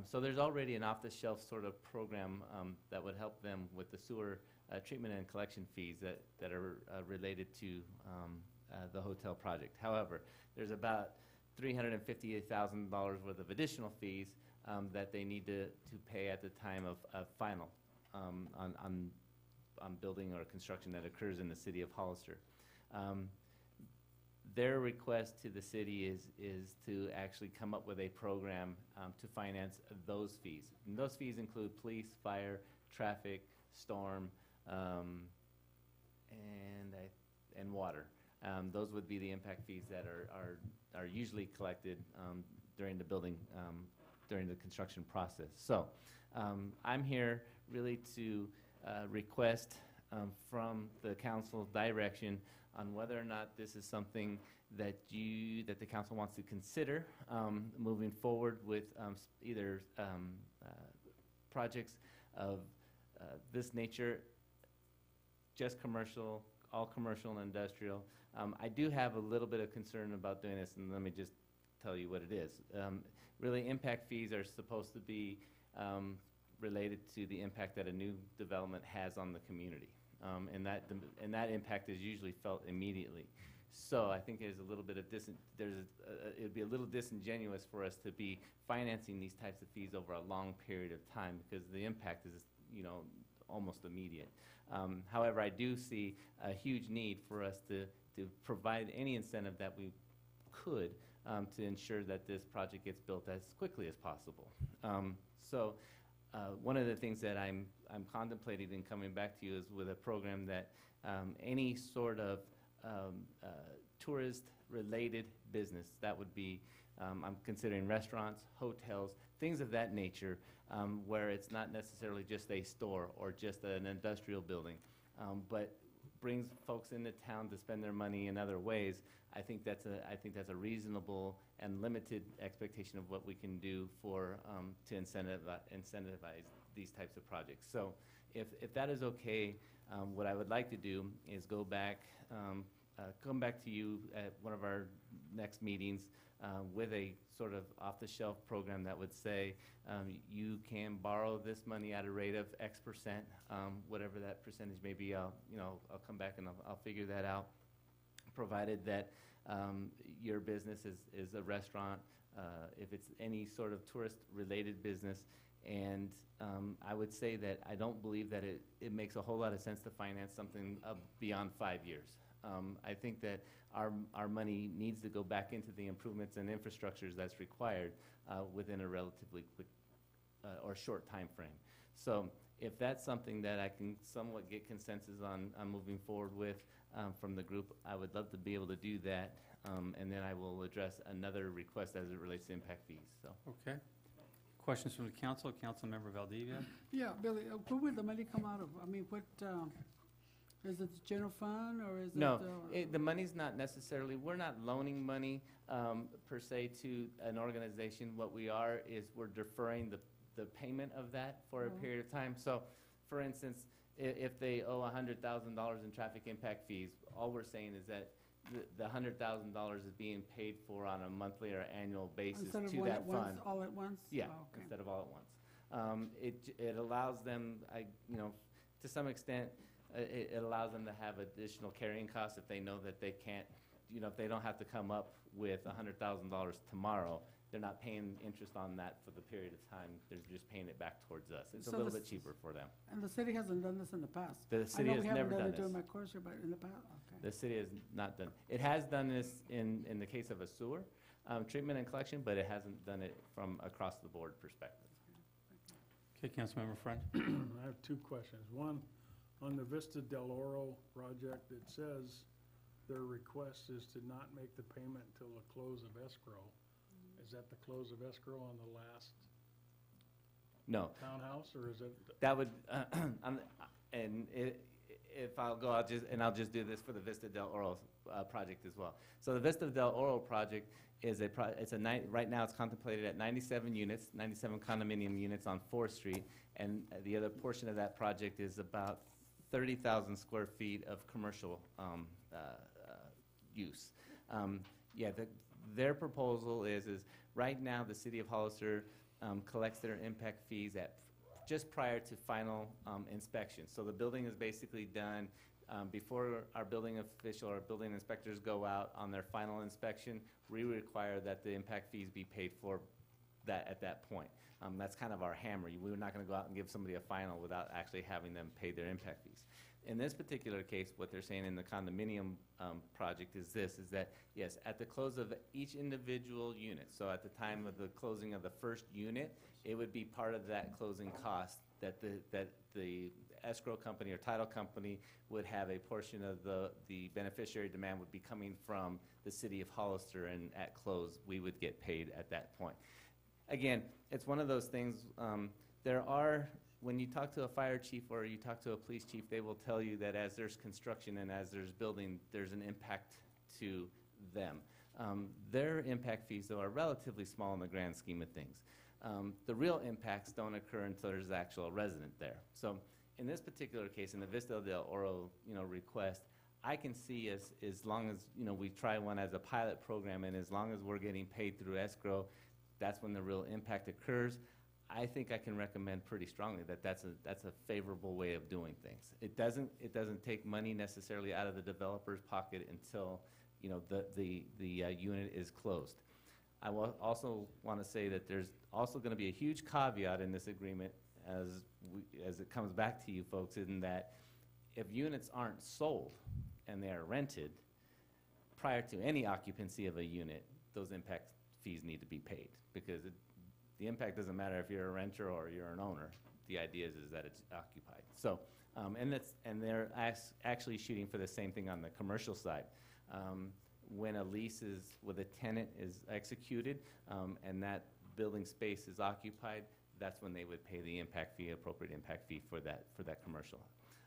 So there's already an off-the-shelf sort of program that would help them with the sewer treatment and collection fees that are related to the hotel project. However, there's about $358,000 worth of additional fees that they need to pay at the time of final on building or construction that occurs in the city of Hollister. Their request to the city is to actually come up with a program to finance those fees. And those fees include police, fire, traffic, storm, and water. Those would be the impact fees that are usually collected during the building, during the construction process. So I'm here really to request from the council direction on whether or not this is something that the council wants to consider moving forward with either projects of this nature, just commercial, all commercial and industrial. I do have a little bit of concern about doing this, and let me just tell you what it is. Really, impact fees are supposed to be related to the impact that a new development has on the community. And that impact is usually felt immediately. So I think there's a little bit of it would be a little disingenuous for us to be financing these types of fees over a long period of time because the impact is, almost immediate. However, I do see a huge need for us to provide any incentive that we could to ensure that this project gets built as quickly as possible. One of the things that I'm contemplating in coming back to you is with a program that any sort of tourist-related business, that would be, I'm considering restaurants, hotels, things of that nature, where it's not necessarily just a store or just an industrial building, but brings folks into town to spend their money in other ways. I think that's a reasonable and limited expectation of what we can do to incentivize these types of projects. So if that is okay, what I would like to do is go back, come back to you at one of our next meetings with a sort of off-the-shelf program that would say you can borrow this money at a rate of X percent, whatever that percentage may be. I'll come back and I'll figure that out, provided that your business is a restaurant, if it's any sort of tourist-related business. And I would say that I don't believe that it makes a whole lot of sense to finance something beyond 5 years. I think that our money needs to go back into the improvements and infrastructures that's required within a relatively quick or short time frame. So if that's something that I can somewhat get consensus on moving forward with from the group, I would love to be able to do that. And then I will address another request as it relates to impact fees. So. Okay. Questions from the council? Councilmember Valdivia? Yeah, Billy, where would the money come out of? I mean, what, is it the general fund or is No, it? the money's not necessarily, we're not loaning money per se to an organization. What we are is we're deferring the payment of that for a period of time. So, for instance, if they owe $100,000 in traffic impact fees, all we're saying is that the $100,000 is being paid for on a monthly or annual basis Instead of to one that at once, fund. all at once? Yeah, Oh, okay. instead of all at once. It allows them, to some extent, it allows them to have additional carrying costs if they know that they can't, if they don't have to come up with $100,000 tomorrow, they're not paying interest on that for the period of time. They're just paying it back towards us. It's a little bit cheaper for them. And the city hasn't done this in the past? The city has never I know we haven't done done it during this. my course here, but in the past, okay. The city has not done. It has done this in the case of a sewer treatment and collection, but it hasn't done it from across the board perspective. Okay, Councilmember Friend. I have two questions. One, on the Vista Del Oro project, it says their request is to not make the payment until the close of escrow. Is that the close of escrow on the last No. townhouse, or is it? That would, if I'll go, I'll just do this for the Vista Del Oro project as well. So the Vista Del Oro project is right now it's contemplated at 97 units, 97 condominium units on 4th Street, and the other portion of that project is about 30,000 square feet of commercial use. Their proposal is right now the city of Hollister collects their impact fees at just prior to final inspection. So the building is basically done before our building official or building inspectors go out on their final inspection. We require that the impact fees be paid for that at that point. That's kind of our hammer. We're not going to go out and give somebody a final without actually having them pay their impact fees. In this particular case, what they're saying in the condominium project is that, yes, at the close of each individual unit, so at the time of the closing of the first unit, it would be part of that closing cost that the escrow company or title company would have a portion of the beneficiary demand would be coming from the city of Hollister, and at close, we would get paid at that point. Again, it's one of those things, when you talk to a fire chief or you talk to a police chief, they will tell you that as there's construction and as there's building, there's an impact to them. Their impact fees, though, are relatively small in the grand scheme of things. The real impacts don't occur until there's actual resident there. So in this particular case, in the Vista del Oro, request, I can see as long as, we try one as a pilot program, and as long as we're getting paid through escrow, that's when the real impact occurs. I think I can recommend pretty strongly that that's a favorable way of doing things. It doesn't take money necessarily out of the developer's pocket until the unit is closed. I also want to say that there's also going to be a huge caveat in this agreement as it comes back to you folks, in that if units aren't sold and they are rented prior to any occupancy of a unit, those impact fees need to be paid, because the impact doesn't matter if you're a renter or you're an owner. The idea is that it's occupied. So, and they're actually shooting for the same thing on the commercial side. When a lease with a tenant is executed and that building space is occupied, that's when they would pay the impact fee, appropriate impact fee for that commercial.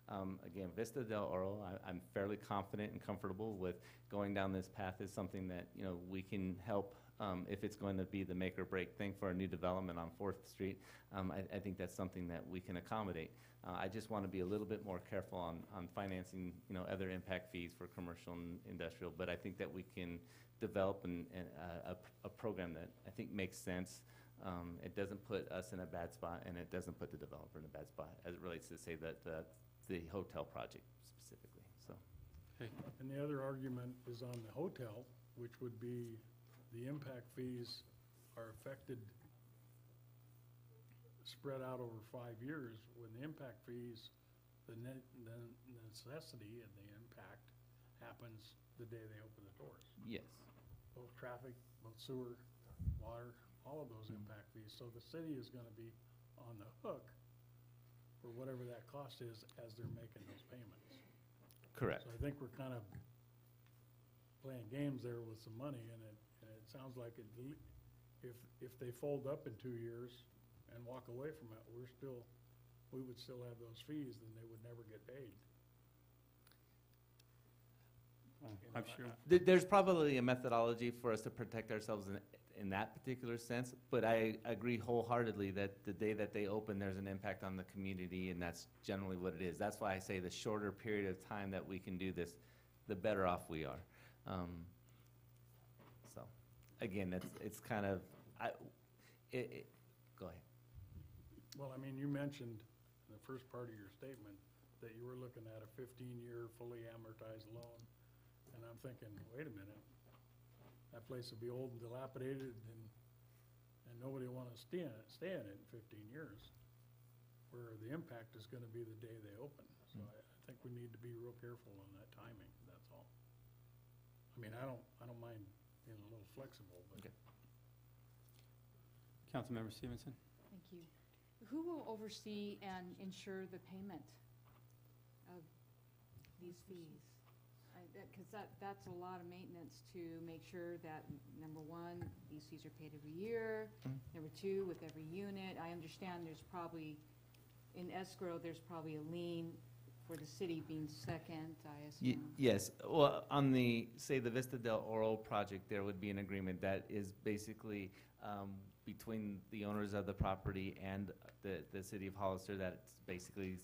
Again, Vista del Oro, I'm fairly confident and comfortable with going down this path is something that, you know, we can help if it's going to be the make or break thing for a new development on 4th Street. I think that's something that we can accommodate. I just want to be a little bit more careful on financing, you know, other impact fees for commercial and industrial, but I think that we can develop a program that I think makes sense. It doesn't put us in a bad spot, and it doesn't put the developer in a bad spot as it relates to, say, the hotel project specifically, so. Okay. And the other argument is on the hotel, which would be the impact fees are affected, spread out over 5 years, when the impact fees, the necessity and the impact happens the day they open the doors. Yes. Both traffic, both sewer, water, all of those impact fees. So the city is gonna be on the hook for whatever that cost is as they're making those payments. Correct. So I think we're kind of playing games there with some money, and it sounds like if they fold up in 2 years and walk away from it, we would still have those fees, then they would never get paid. I'm sure. There's probably a methodology for us to protect ourselves in that particular sense, but I agree wholeheartedly that the day that they open, there's an impact on the community, and that's generally what it is. That's why I say the shorter period of time that we can do this, the better off we are. So, again, it's kind of, go ahead. Well, I mean, you mentioned in the first part of your statement that you were looking at a 15-year fully amortized loan, and I'm thinking, wait a minute, that place will be old and dilapidated, and nobody will want to stay in it in 15 years, where the impact is going to be the day they open. So I think we need to be real careful on that timing, that's all. I mean, I don't mind being a little flexible, but. Okay. Councilmember Stevenson? Thank you. Who will oversee and ensure the payment of these fees? Because that's a lot of maintenance to make sure that, number one, these fees are paid every year. Number two, with every unit. I understand there's probably, in escrow, there's probably a lien for the city being second, I assume. Yes. Well, on the, say, the Vista del Oro project, there would be an agreement that is basically between the owners of the property and the city of Hollister that basically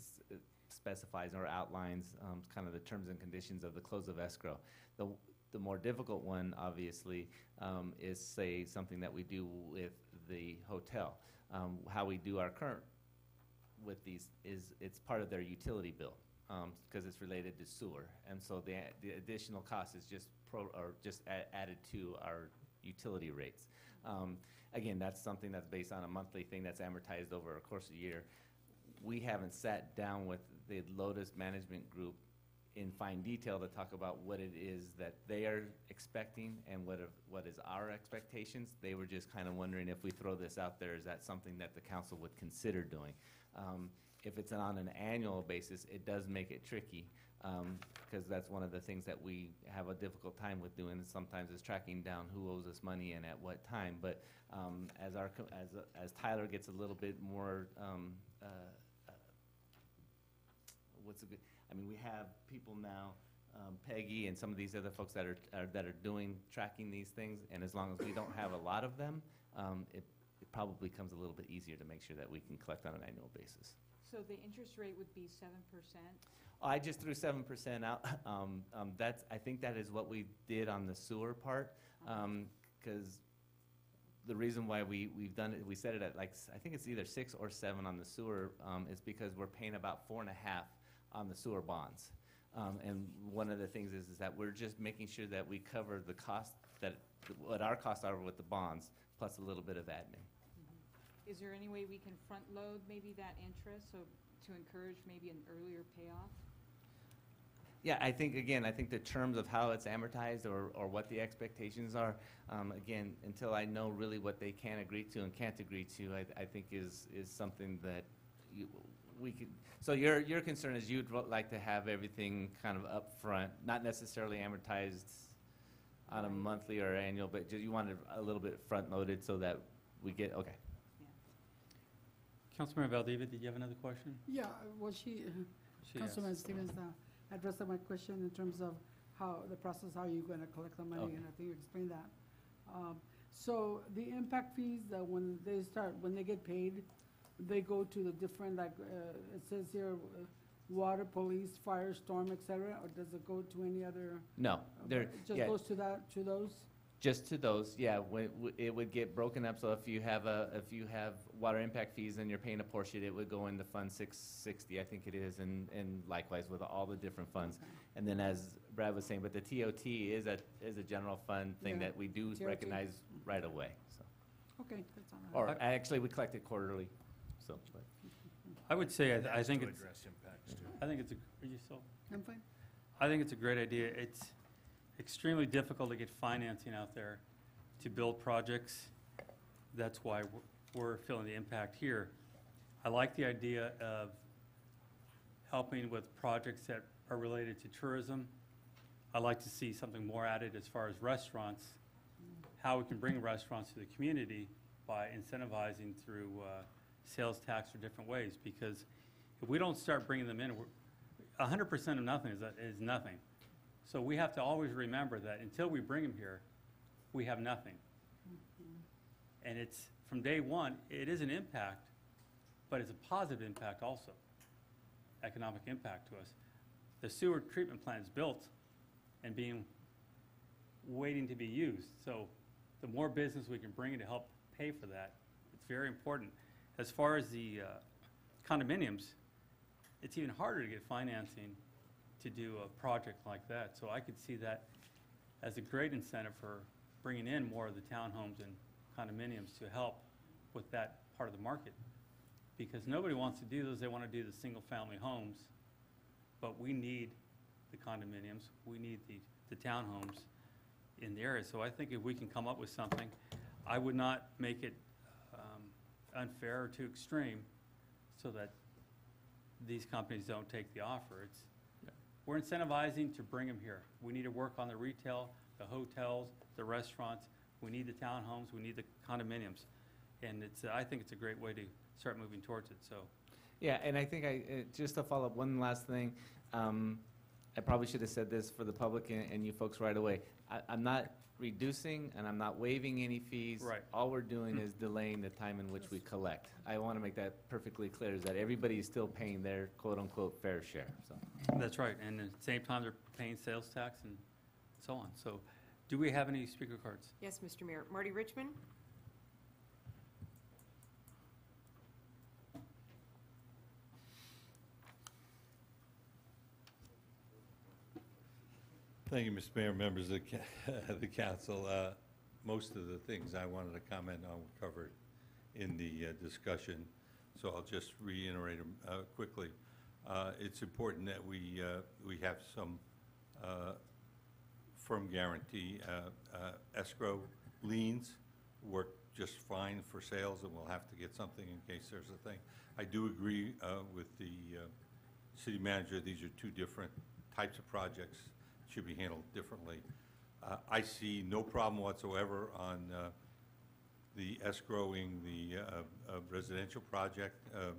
specifies or outlines kind of the terms and conditions of the close of escrow. The more difficult one, obviously, is, say, something that we do with the hotel. How we do our current with these is it's part of their utility bill because it's related to sewer, and so the additional cost is just added to our utility rates. Again, that's something that's based on a monthly thing that's amortized over a course of a year. We haven't sat down with the Lotus Management Group in fine detail to talk about what it is that they are expecting and what is our expectations. They were just kind of wondering, if we throw this out there, is that something that the council would consider doing? If it's on an annual basis, it does make it tricky, because that's one of the things that we have a difficult time with doing. Sometimes is tracking down who owes us money and at what time. But as Tyler gets a little bit more, I mean, we have people now, Peggy and some of these other folks that are doing tracking these things, and as long as we don't have a lot of them, it probably becomes a little bit easier to make sure that we can collect on an annual basis. So the interest rate would be 7%? I just threw 7% out. I think that is what we did on the sewer part, because the reason why we've done it, we set it at like, I think it's either 6 or 7 on the sewer, is because we're paying about 4.5 on the sewer bonds. And one of the things is that we're just making sure that we cover the cost, what our costs are with the bonds, plus a little bit of admin. Is there any way we can front load maybe that interest, so to encourage maybe an earlier payoff? Yeah, I think the terms of how it's amortized or what the expectations are, again, until I know really what they can agree to and can't agree to, I think is something that we could. So your concern is you'd like to have everything kind of upfront, not necessarily amortized on a monthly or annual, but you want it a little bit front loaded so that we get, okay. Councilmember Valdivia, did you have another question? Yeah, She Councilman asked. Stevens addressed my question in terms of how the process, how you're going to collect the money, Okay. and I think you explained that. So the impact fees, when they get paid, they go to the different, like, it says here, water, police, fire, storm, et cetera, or does it go to any other? No, there, It just yeah, goes to those? just to those, yeah, it would get broken up, so if you have water impact fees and you're paying a portion, it would go into Fund 660, I think it is, and likewise with all the different funds. Okay. And then as Brad was saying, but the TOT is a general fund thing Yeah, that we do TOT. recognize right away, so. Okay, that's all I have. Or actually, we collect it quarterly, so, but. I would say, I That's think to it's, address impacts too. I think it's, are you still? I'm fine. I think it's a great idea. It's extremely difficult to get financing out there to build projects. That's why we're feeling the impact here. I like the idea of helping with projects that are related to tourism. I'd like to see something more added as far as restaurants, how we can bring restaurants to the community by incentivizing through sales tax or different ways, because if we don't start bringing them in, 100% of nothing is nothing. So we have to always remember that until we bring them here, we have nothing. And it's, from day one, it is an impact, but it's a positive impact also, economic impact to us. The sewer treatment plant is built and waiting to be used. So the more business we can bring in to help pay for that, it's very important. As far as the condominiums, it's even harder to get financing to do a project like that. So I could see that as a great incentive for bringing in more of the townhomes and condominiums to help with that part of the market. Because nobody wants to do those, they want to do the single-family homes, but we need the condominiums, we need the townhomes in the area. So I think if we can come up with something, I would not make it unfair or too extreme so that these companies don't take the offer. We're incentivizing to bring them here. We need to work on the retail, the hotels, the restaurants. We need the townhomes. We need the condominiums. And I think it's a great way to start moving towards it, so. Yeah, and I think just to follow up, one last thing. I probably should have said this for the public and you folks right away. I'm not reducing and I'm not waiving any fees. Right. All we're doing is delaying the time in which we collect. I want to make that perfectly clear, is that everybody is still paying their quote-unquote fair share, so. That's right, and at the same time, they're paying sales tax and so on. So, do we have any speaker cards? Yes, Mr. Mayor. Marty Richmond? Thank you, Mr. Mayor, members of the council. Most of the things I wanted to comment on were covered in the discussion, so I'll just reiterate them quickly. It's important that we have some firm guarantee. Escrow liens work just fine for sales, and we'll have to get something in case there's a thing. I do agree with the city manager. These are two different types of projects, should be handled differently. I see no problem whatsoever on the escrowing the residential project,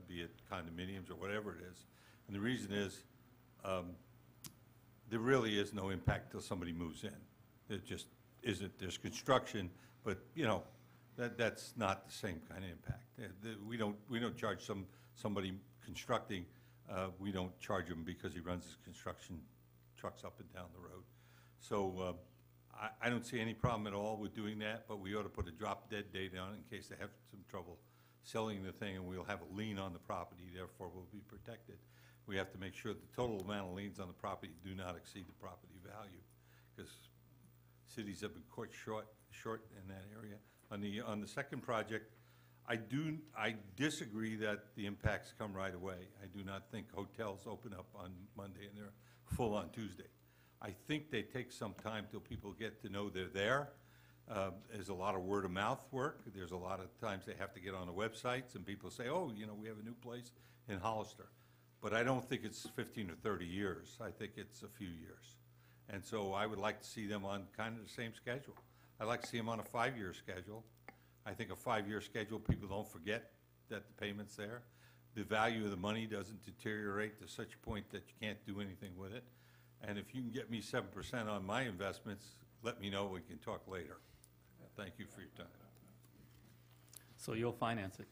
be it condominiums or whatever it is. And the reason is, there really is no impact till somebody moves in. There just isn't. There's construction, but you know, that's not the same kind of impact. We don't charge somebody constructing. We don't charge him because he runs his construction trucks up and down the road. So I don't see any problem at all with doing that, but we ought to put a drop-dead date on it in case they have some trouble selling the thing, and we'll have a lien on the property, therefore we'll be protected. We have to make sure the total amount of liens on the property do not exceed the property value, because cities have been quite short in that area. On the second project, I disagree that the impacts come right away. I do not think hotels open up on Monday and they're full on Tuesday. I think they take some time till people get to know they're there. There's a lot of word of mouth work. There's a lot of times they have to get on the websites and people say, oh, you know, we have a new place in Hollister. But I don't think it's 15 or 30 years. I think it's a few years. And so I would like to see them on kind of the same schedule. I'd like to see them on a 5-year schedule. I think a 5-year schedule, people don't forget that the payment's there. the value of the money doesn't deteriorate to such a point that you can't do anything with it. And if you can get me 7% on my investments, let me know, we can talk later. Thank you for your time. So you'll finance it.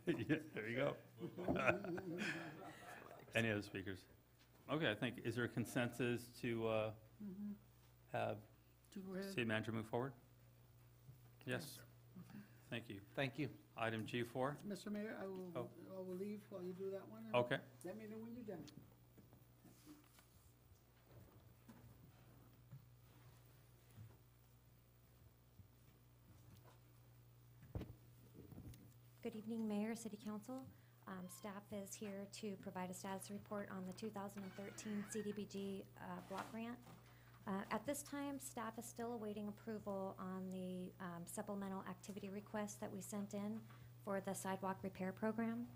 Yeah, there you go. Any other speakers? Okay, I think, is there a consensus to have To go ahead. city manager move forward? Yes. Thank you. Thank you. Item G4? Mr. Mayor, I Oh. will leave while you do that one. and Okay. Let me know when you're done. Good evening, Mayor, City Council. Staff is here to provide a status report on the 2013 CDBG block grant. At this time, staff is still awaiting approval on the supplemental activity request that we sent in for the sidewalk repair program.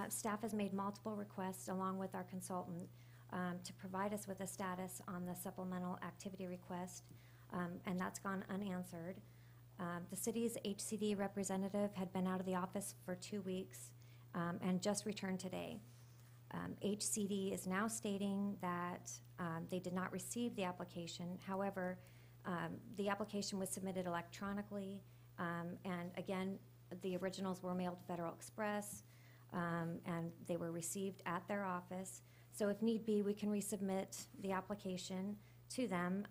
Staff has made multiple requests along with our consultant to provide us with a status on the supplemental activity request, and that's gone unanswered. The city's HCD representative had been out of the office for 2 weeks and just returned today. HCD is now stating that they did not receive the application. However, the application was submitted electronically, and again, the originals were mailed to Federal Express, and they were received at their office. So if need be, we can resubmit the application to them.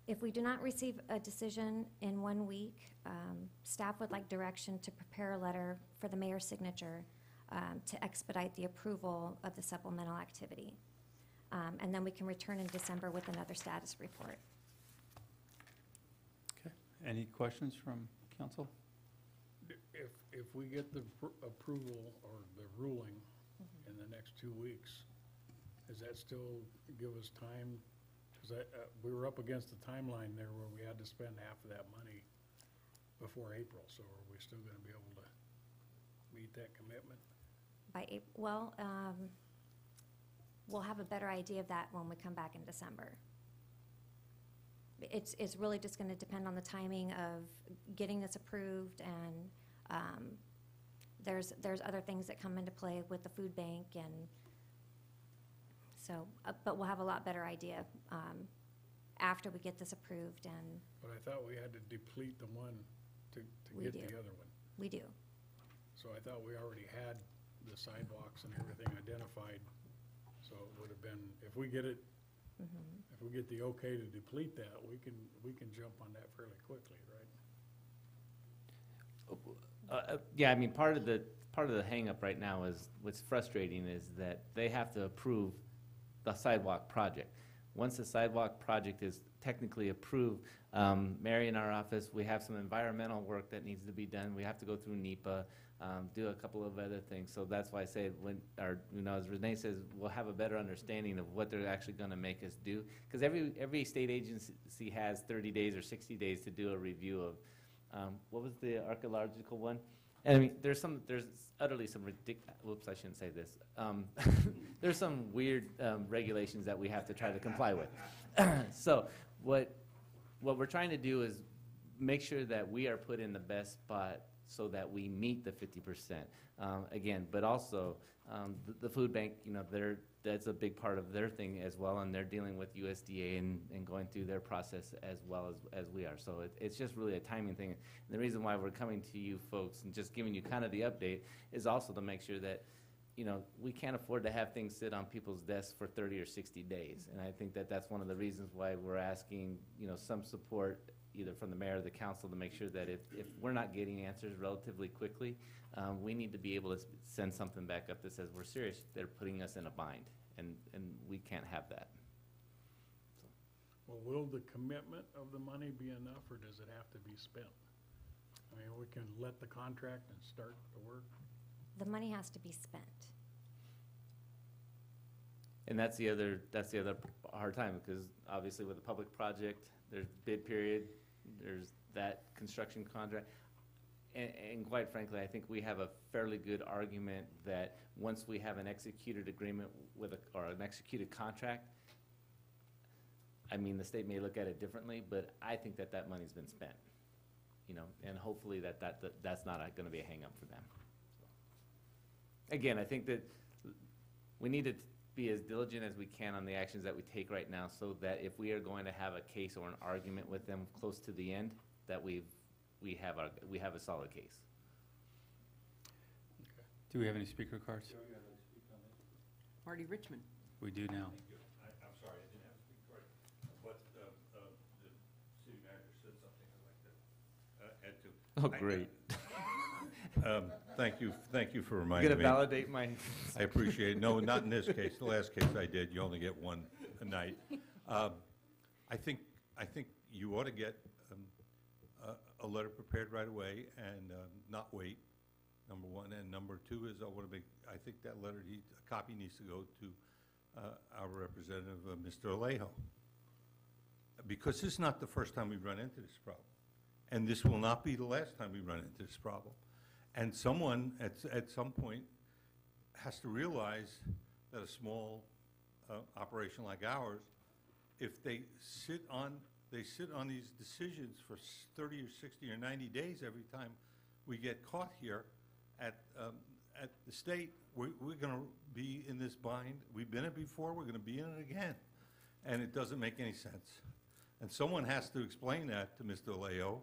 If we do not receive a decision in 1 week, staff would like direction to prepare a letter for the mayor's signature to expedite the approval of the supplemental activity. And then we can return in December with another status report. Okay. Any questions from council? If we get the approval or the ruling in the next 2 weeks, does that still give us time? Because we were up against the timeline there where we had to spend half of that money before April, so are we still gonna be able to meet that commitment? By April, well, we'll have a better idea of that when we come back in December. It's really just gonna depend on the timing of getting this approved, and there's other things that come into play with the food bank, and so, but we'll have a lot better idea after we get this approved, and But I thought we had to deplete the one to We get do. the other one. we do. So I thought we already had the sidewalks and everything identified. So it would have been, if we get it, if we get the okay to deplete that, we can jump on that fairly quickly, right? Yeah, I mean, part of the hangup right now is, what's frustrating is that they have to approve the sidewalk project. Once the sidewalk project is technically approved, Mary in our office, we have some environmental work that needs to be done. We have to go through NEPA, do a couple of other things. So that's why I say, as Renee says, we'll have a better understanding of what they're actually gonna make us do. Because every state agency has 30 days or 60 days to do a review of, what was the archaeological one? And I mean, there's utterly some whoops, I shouldn't say this. There's some weird regulations that we have to try to comply with. So what we're trying to do is make sure that we are put in the best spot so that we meet the 50%. Again, but also the food bank, that's a big part of their thing as well, and they're dealing with USDA and going through their process as well as we are. So it's just really a timing thing. And the reason why we're coming to you folks and just giving you kind of the update is also to make sure that, we can't afford to have things sit on people's desks for 30 or 60 days. And I think that that's one of the reasons why we're asking, some support either from the mayor or the council to make sure that if we're not getting answers relatively quickly, we need to be able to send something back up that says we're serious. They're putting us in a bind, and we can't have that. Well, will the commitment of the money be enough, or does it have to be spent? I mean, we can let the contract and start the work? The money has to be spent. And that's the other hard time, because obviously with a public project, there's bid period, there's that construction contract. And quite frankly, I think we have a fairly good argument that once we have an executed agreement or an executed contract, I mean, the state may look at it differently, but I think that money's been spent. you know, and hopefully that's not gonna be a hang-up for them. Again, I think that we need to be as diligent as we can on the actions that we take right now, so that if we are going to have a case or an argument with them close to the end, that we have a solid case. Do we have any speaker cards? Marty Richmond. We do now. I'm sorry, I didn't have to speak correct, but the city manager said something I'd like to add to. Oh, great. Thank you for You reminding me. gonna validate my? I appreciate it. No, not in this case. The last case I did, you only get one a night. I think you ought to get a letter prepared right away and not wait, number one. And number two is I think that letter, a copy needs to go to our representative, Mr. Alejo. Because this is not the first time we've run into this problem. And this will not be the last time we run into this problem. And someone at some point has to realize that a small operation like ours, if they sit on these decisions for 30 or 60 or 90 days every time we get caught here at the state, we're going to be in this bind. We've been in it before. We're going to be in it again. And it doesn't make any sense. And someone has to explain that to Mr. Alejo.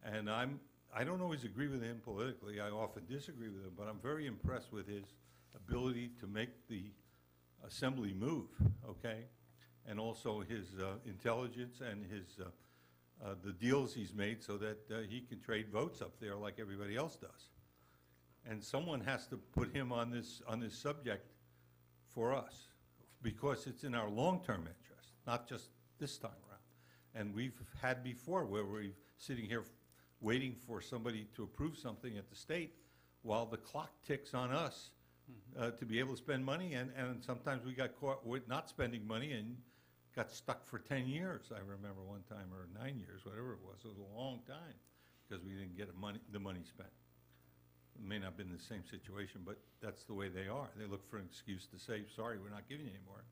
And I don't always agree with him politically. I often disagree with him, but I'm very impressed with his ability to make the assembly move, okay? And also his intelligence and the deals he's made so that he can trade votes up there like everybody else does. And someone has to put him on this subject for us, because it's in our long-term interest, not just this time around. And we've had before where we're sitting here waiting for somebody to approve something at the state while the clock ticks on us to be able to spend money. And sometimes we got caught with not spending money and got stuck for 10 years. I remember one time, or 9 years, whatever it was. It was a long time because we didn't get the money spent. It may not have been the same situation, but that's the way they are. They look for an excuse to say, sorry, we're not giving you any more.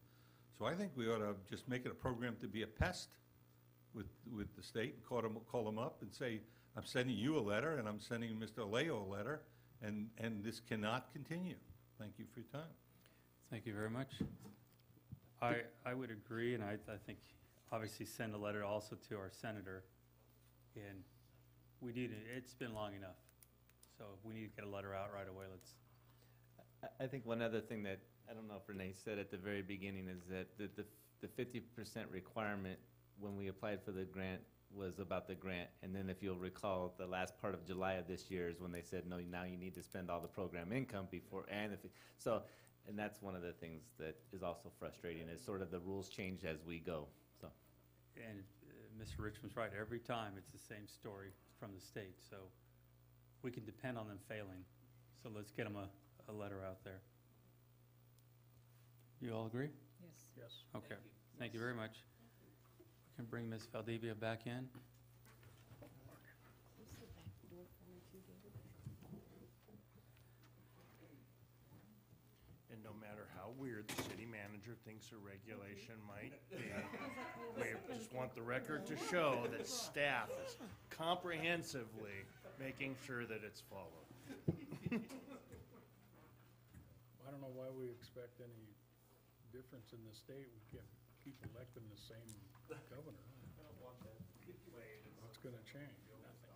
So I think we ought to just make it a program to be a pest with the state, and call them up and say, I'm sending you a letter, and I'm sending Mr. Alejo a letter, and this cannot continue. Thank you for your time. Thank you very much. I would agree, and I think obviously send a letter also to our senator. And we need it. It's been long enough. So we need to get a letter out right away. I think one other thing that, I don't know if Renee said at the very beginning, is that the 50% requirement when we applied for the grant was about the grant. And then if you'll recall, the last part of July of this year is when they said, no, now you need to spend all the program income before, and that's one of the things that is also frustrating, is sort of the rules change as we go, so. And Mr. Richmond's right. Every time it's the same story from the state. So we can depend on them failing. So let's get them a letter out there. You all agree? Yes. Okay. Thank you very much. We can bring Ms. Valdivia back in. And no matter how weird the city manager thinks a regulation might be, we just want the record to show that staff is comprehensively making sure that it's followed. I don't know why we expect any difference in the state. We can't keep electing the same governor. What's going to change? Nothing.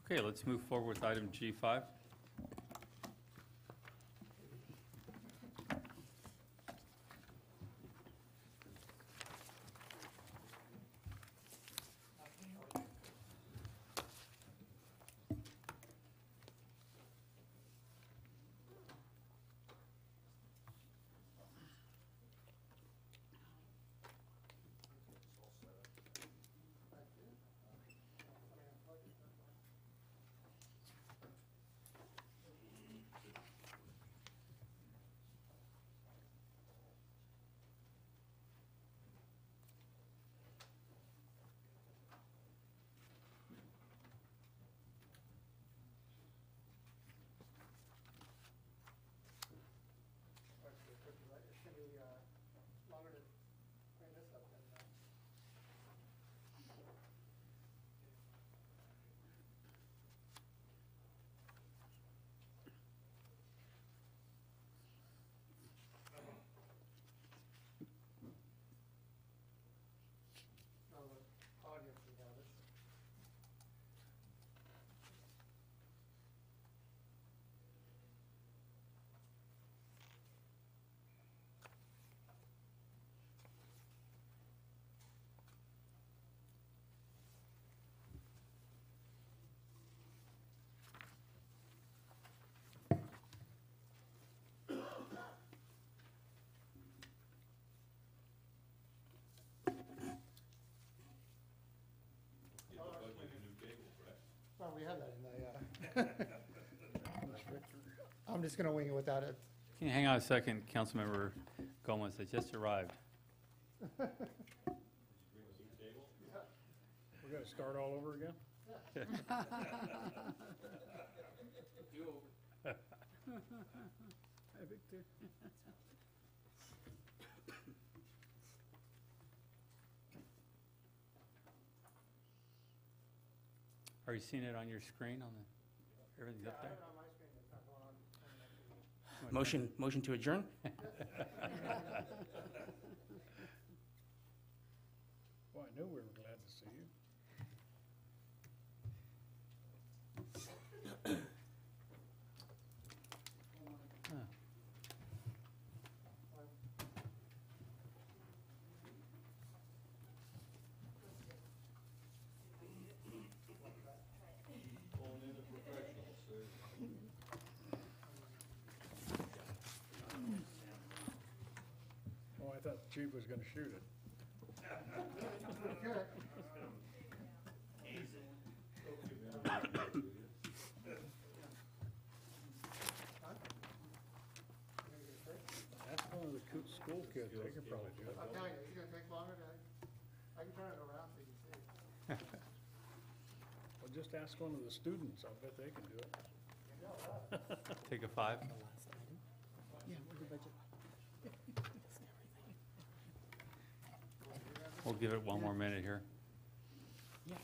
Okay, let's move forward with item G5. already have that in the, I'm just gonna wing it without it. Can you hang on a second, Councilmember Gomez, I just arrived. We're gonna start all over again? Hi, Victor. Are you seeing it on your screen on the, everything's up there? Motion to adjourn? Well, I knew we were glad to see you. Oh, I thought the chief was gonna shoot it. That's one of the school kids, they could probably do it. I'll tell you, it's gonna take longer to, I can turn it around so you can see. Well, just ask one of the students, I'll bet they can do it. Take a 5? Yeah, with the budget. We'll give it one more minute here. Yeah.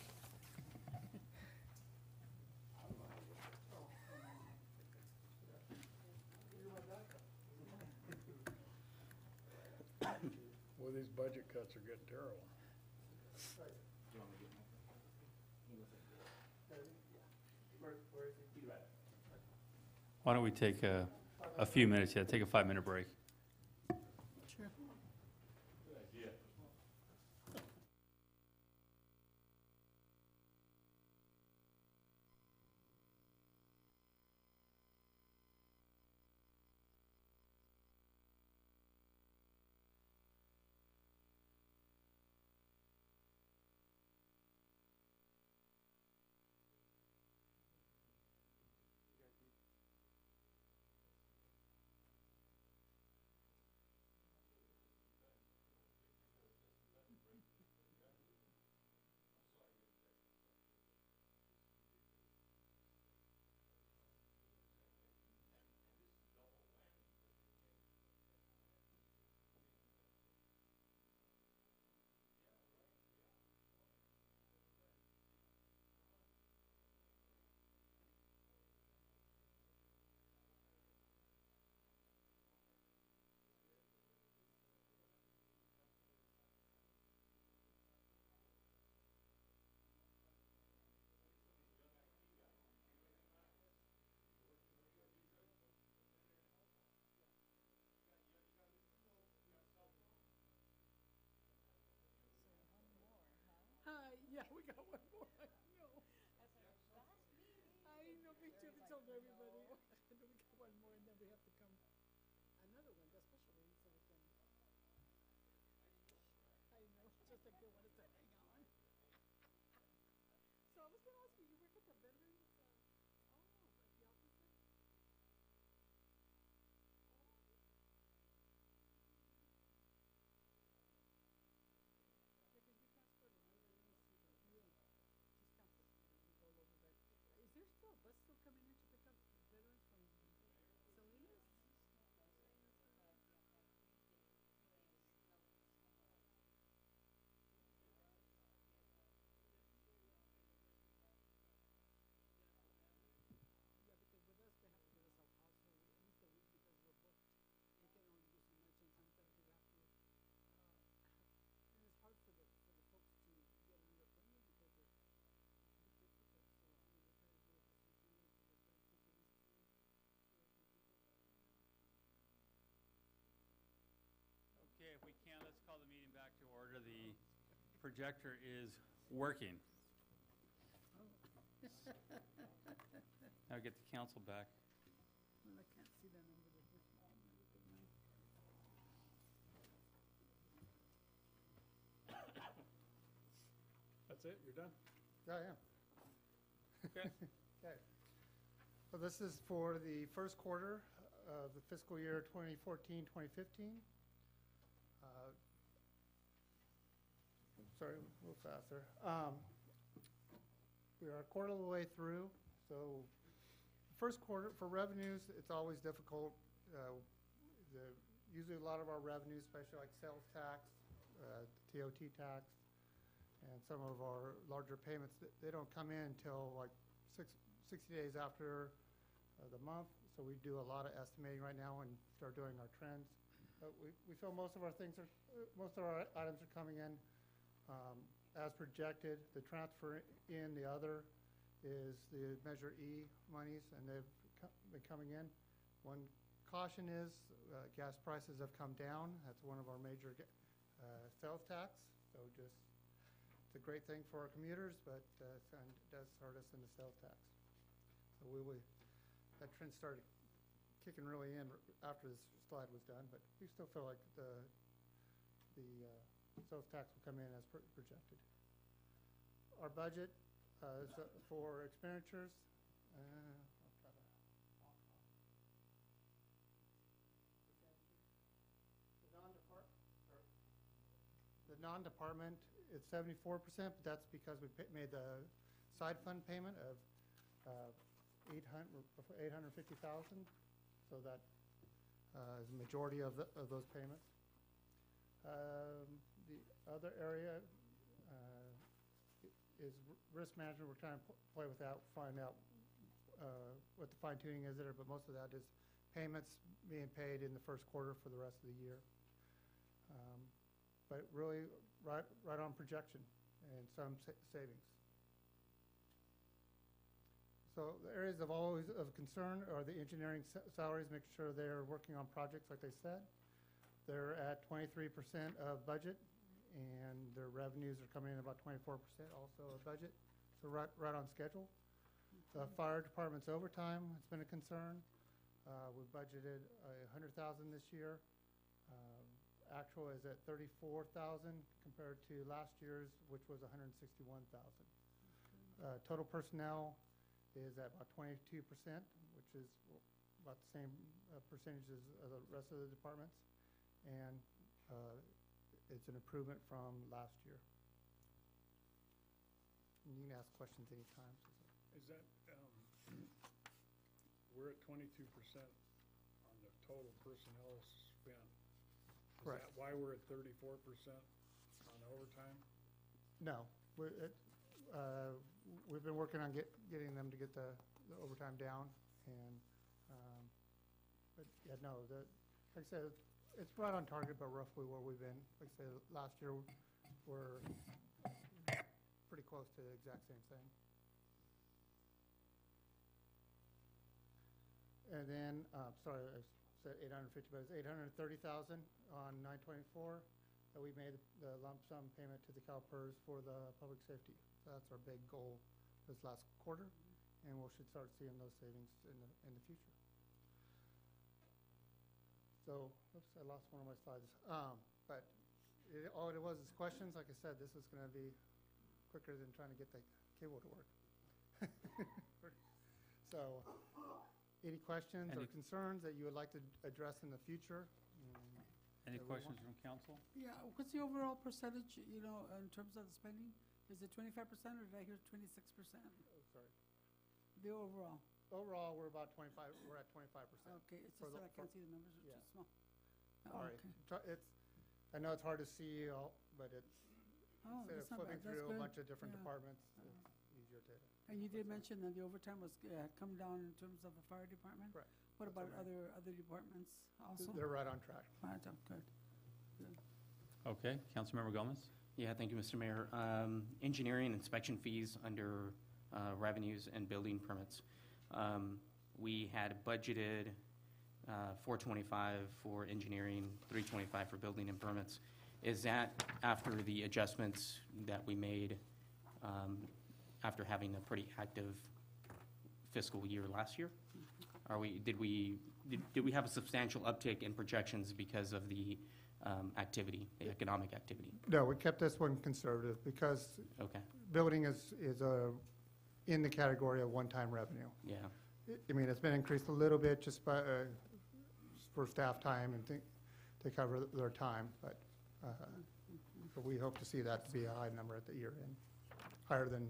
Well, these budget cuts are getting terrible. Why don't we take a few minutes, yeah, take a 5-minute break. Sure. Yeah, we got one more, I know. I know, me too, we told everybody. We got one more and then we have to come, another one, the special one, so we can. I know, just like they wanted to hang on. So I was gonna ask you, you work at the veterans, at the office there? Because we transport a lot of, let me see, just count this, we go over that. Is there still a bus still coming in to pick up veterans from Salinas? Yeah, because with us, they have to give us also at least a week because we're booked. We can only do so much and sometimes we have to, and it's hard for the folks to get on their appointment because it's difficult, so I mean, we try to do it this weekend, so we try to take at least two or three people. Okay, if we can, let's call the meeting back to order. The projector is working. Now get the council back. Well, I can't see that number, the first one, the big one. That's it, you're done? Yeah, I am. Okay. So this is for the first quarter of the fiscal year 2014, 2015. Sorry, a little faster. We are a quarter of the way through, so first quarter, for revenues, it's always difficult. Usually a lot of our revenues, especially like sales tax, TOT tax, and some of our larger payments, they don't come in until like 60 days after the month. So we do a lot of estimating right now and start doing our trends. But we feel most of our items are coming in as projected. The transfer in the other is the Measure E monies, and they've been coming in. One caution is gas prices have come down. That's one of our major sales tax. So it's a great thing for our commuters, but it does hurt us in the sales tax. So that trend started kicking really in after this slide was done, but we still feel like the sales tax will come in as projected. Our budget is for expenditures. The non-department is 74%, but that's because we made the side fund payment of $850,000, so that is the majority of those payments. The other area is risk management. We're trying to play with that, find out what the fine tuning is there, but most of that is payments being paid in the first quarter for the rest of the year. But really right on projection and some savings. So the areas of always of concern are the engineering salaries, making sure they're working on projects like they said. They're at 23% of budget, and their revenues are coming in about 24% also of budget. So right on schedule. The fire department's overtime has been a concern. We budgeted $100,000 this year. Actual is at $34,000 compared to last year's, which was $161,000. Total personnel is at about 22%, which is about the same percentages as the rest of the departments, and it's an improvement from last year. And you can ask questions anytime. Is that, we're at 22% on the total personnel spent. Is Correct. that why we're at 34% on overtime? No, we've been working on getting them to get the overtime down, and but yeah, no, like I said, it's right on target, but roughly where we've been. Like I said, last year we're pretty close to the exact same thing. And then, sorry, I said 850, but it's 830,000 on 924 that we made the lump sum payment to the CalPERS for the public safety. So that's our big goal this last quarter, and we should start seeing those savings in the future. So, oops, I lost one of my slides. But all it was is questions. Like I said, this is going to be quicker than trying to get the cable to work. So, any questions or concerns that you would like to address in the future? Any questions from council? Yeah, what's the overall percentage, in terms of the spending? Is it 25% or did I hear 26%? Oh, sorry. The overall? Overall, we're about 25, we're at 25%. Okay, it's just that I can't see the numbers, it's yeah. too small. Sorry. Okay. I know it's hard to see all, but it's, Oh, instead of that's not flipping bad, that's through a good. bunch of different Yeah. departments, it's easier to. And you did mention that the overtime was, come down in terms of the fire department? Correct. What That's about all right. other departments also? They're right on track. Right, oh, good. Okay, Councilmember Gomez? Yeah, thank you, Mr. Mayor. Engineering inspection fees under revenues and building permits. We had budgeted $425 for engineering, $325 for building and permits. Is that after the adjustments that we made after having a pretty active fiscal year last year? Did we have a substantial uptick in projections because of the activity, the economic activity? No, we kept this one conservative because Okay. building is in the category of one-time revenue. Yeah. I mean, it's been increased a little bit just by, for staff time and to cover their time, but we hope to see that to be a high number at the year end, higher than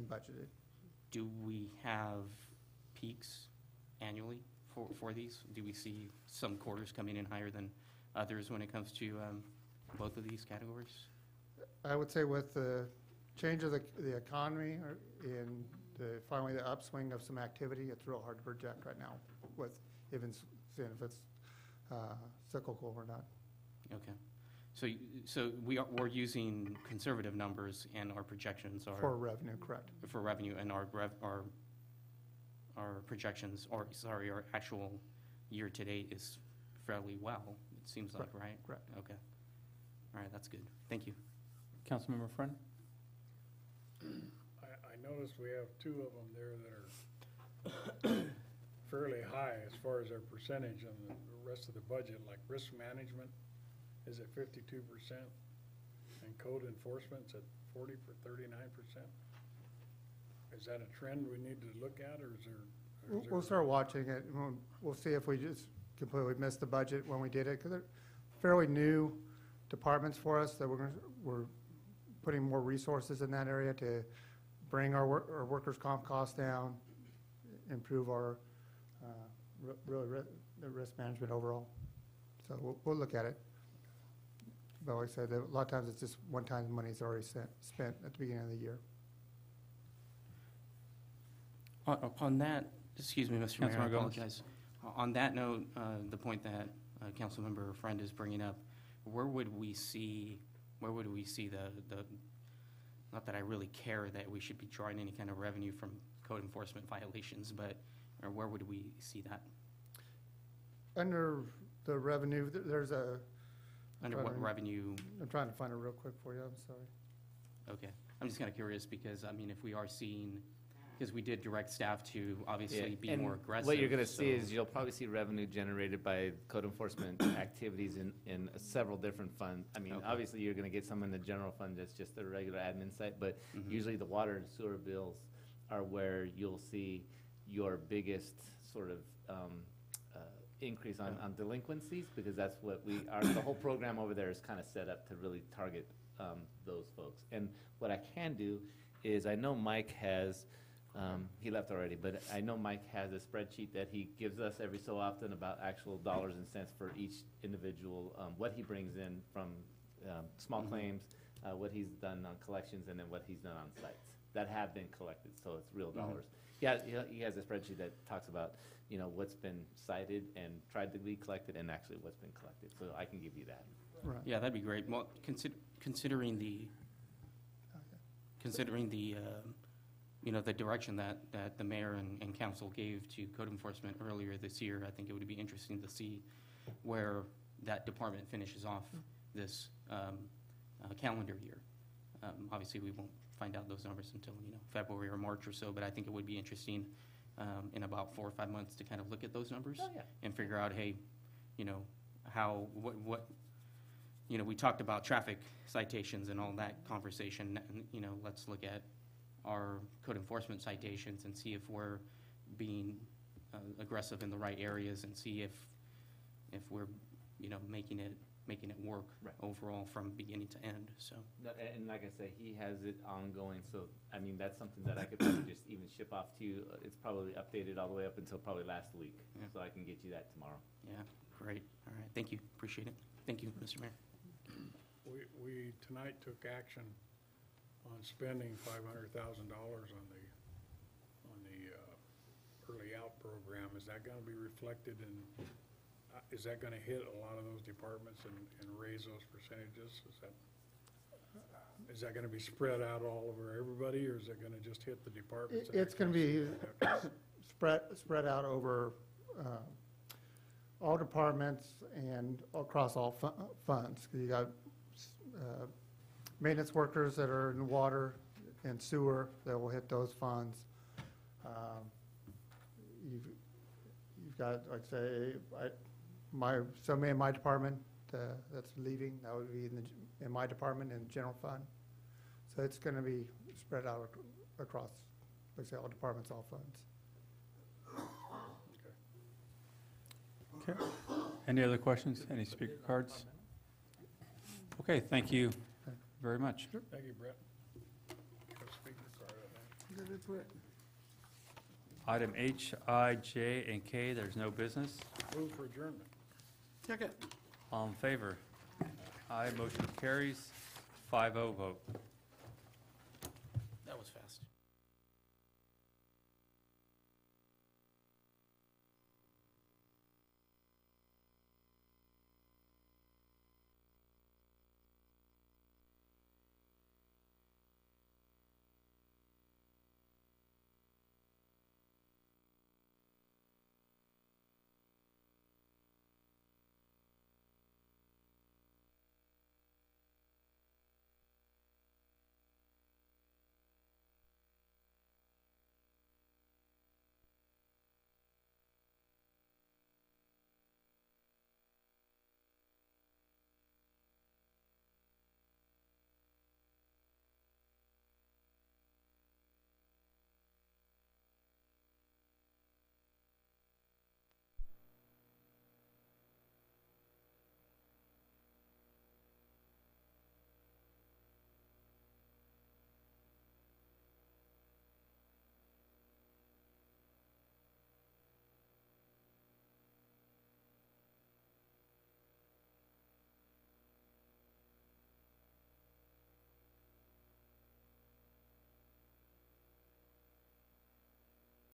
budgeted. Do we have peaks annually for these? Do we see some quarters coming in higher than others when it comes to both of these categories? I would say with the change of the economy and finally the upswing of some activity, it's real hard to project right now with even seeing if it's cyclical or not. Okay. So we're using conservative numbers, and our projections are For revenue, correct. for revenue, and our projections, or sorry, our actual year to date is fairly well. It seems like, right? Correct. Okay. All right, that's good. Thank you. Councilmember Friend? I noticed we have two of them there that are fairly high as far as their percentage on the rest of the budget, like risk management is at 52%, and code enforcement's at 39%. Is that a trend we need to look at, or is there? We'll start watching it, and we'll see if we just completely missed the budget when we did it, because they're fairly new departments for us that we're putting more resources in that area to bring our workers' comp costs down, improve our the risk management overall. So we'll look at it. But like I said, a lot of times it's just one-time money's already spent at the beginning of the year. On that, excuse me, Mr. Mayor, I Councilmember Gomez. apologize. On that note, the point that Councilmember Friend is bringing up, where would we see the, not that I really care that we should be drawing any kind of revenue from code enforcement violations, but or where would we see that? Under the revenue, there's a... Under what revenue? I'm trying to find it real quick for you, I'm sorry. Okay. I'm just kind of curious because, I mean, if we are seeing, because we did direct staff to obviously be and more aggressive. what you're going to so- see is you'll probably see revenue generated by code enforcement activities in several different funds. I mean, Okay. obviously, you're going to get some in the general fund that's just the regular admin site, but Mhm. usually the water and sewer bills are where you'll see your biggest sort of increase on delinquencies, because that's what the whole program over there is kind of set up to really target those folks. And what I can do is, I know Mike has, he left already, but I know Mike has a spreadsheet that he gives us every so often about actual dollars and cents for each individual, what he brings in from small claims, what he's done on collections, and then what he's done on sites that have been collected, so it's real dollars. Yeah, he has a spreadsheet that talks about, what's been cited and tried to be collected and actually what's been collected, so I can give you that. Right. Yeah, that'd be great. Well, considering the, the direction that the mayor and council gave to code enforcement earlier this year, I think it would be interesting to see where that department finishes off this calendar year. Obviously, we won't find out those numbers until, February or March or so, but I think it would be interesting in about 4 or 5 months to kind of look at those numbers and figure out, hey, we talked about traffic citations and all that conversation, let's look at our code enforcement citations and see if we're being aggressive in the right areas, and see if we're, making it work overall from beginning to end, so. And like I say, he has it ongoing, so, I mean, that's something that I could probably just even ship off to you. It's probably updated all the way up until probably last week, so I can get you that tomorrow. Yeah, great. All right, thank you. Appreciate it. Thank you, Mr. Mayor. We tonight took action on spending $500,000 on the early out program. Is that gonna be reflected in, is that gonna hit a lot of those departments and raise those percentages? Is that gonna be spread out all over everybody, or is it gonna just hit the departments? It's going to be spread out over all departments and across all funds. You got maintenance workers that are in water and sewer that will hit those funds. You've got, like say, somebody in my department that's leaving, that would be in my department in general fund. So it's going to be spread out across like I say, all departments, all funds. Okay. Any other questions? Any speaker cards? Okay, thank you very much. Thank you, Brett. Got a speaker card, I think. Good report. Item H, I, J, and K, there's no business. Move for adjournment. Second. All in favor? Aye, motion carries. 5-0 vote. That was fast.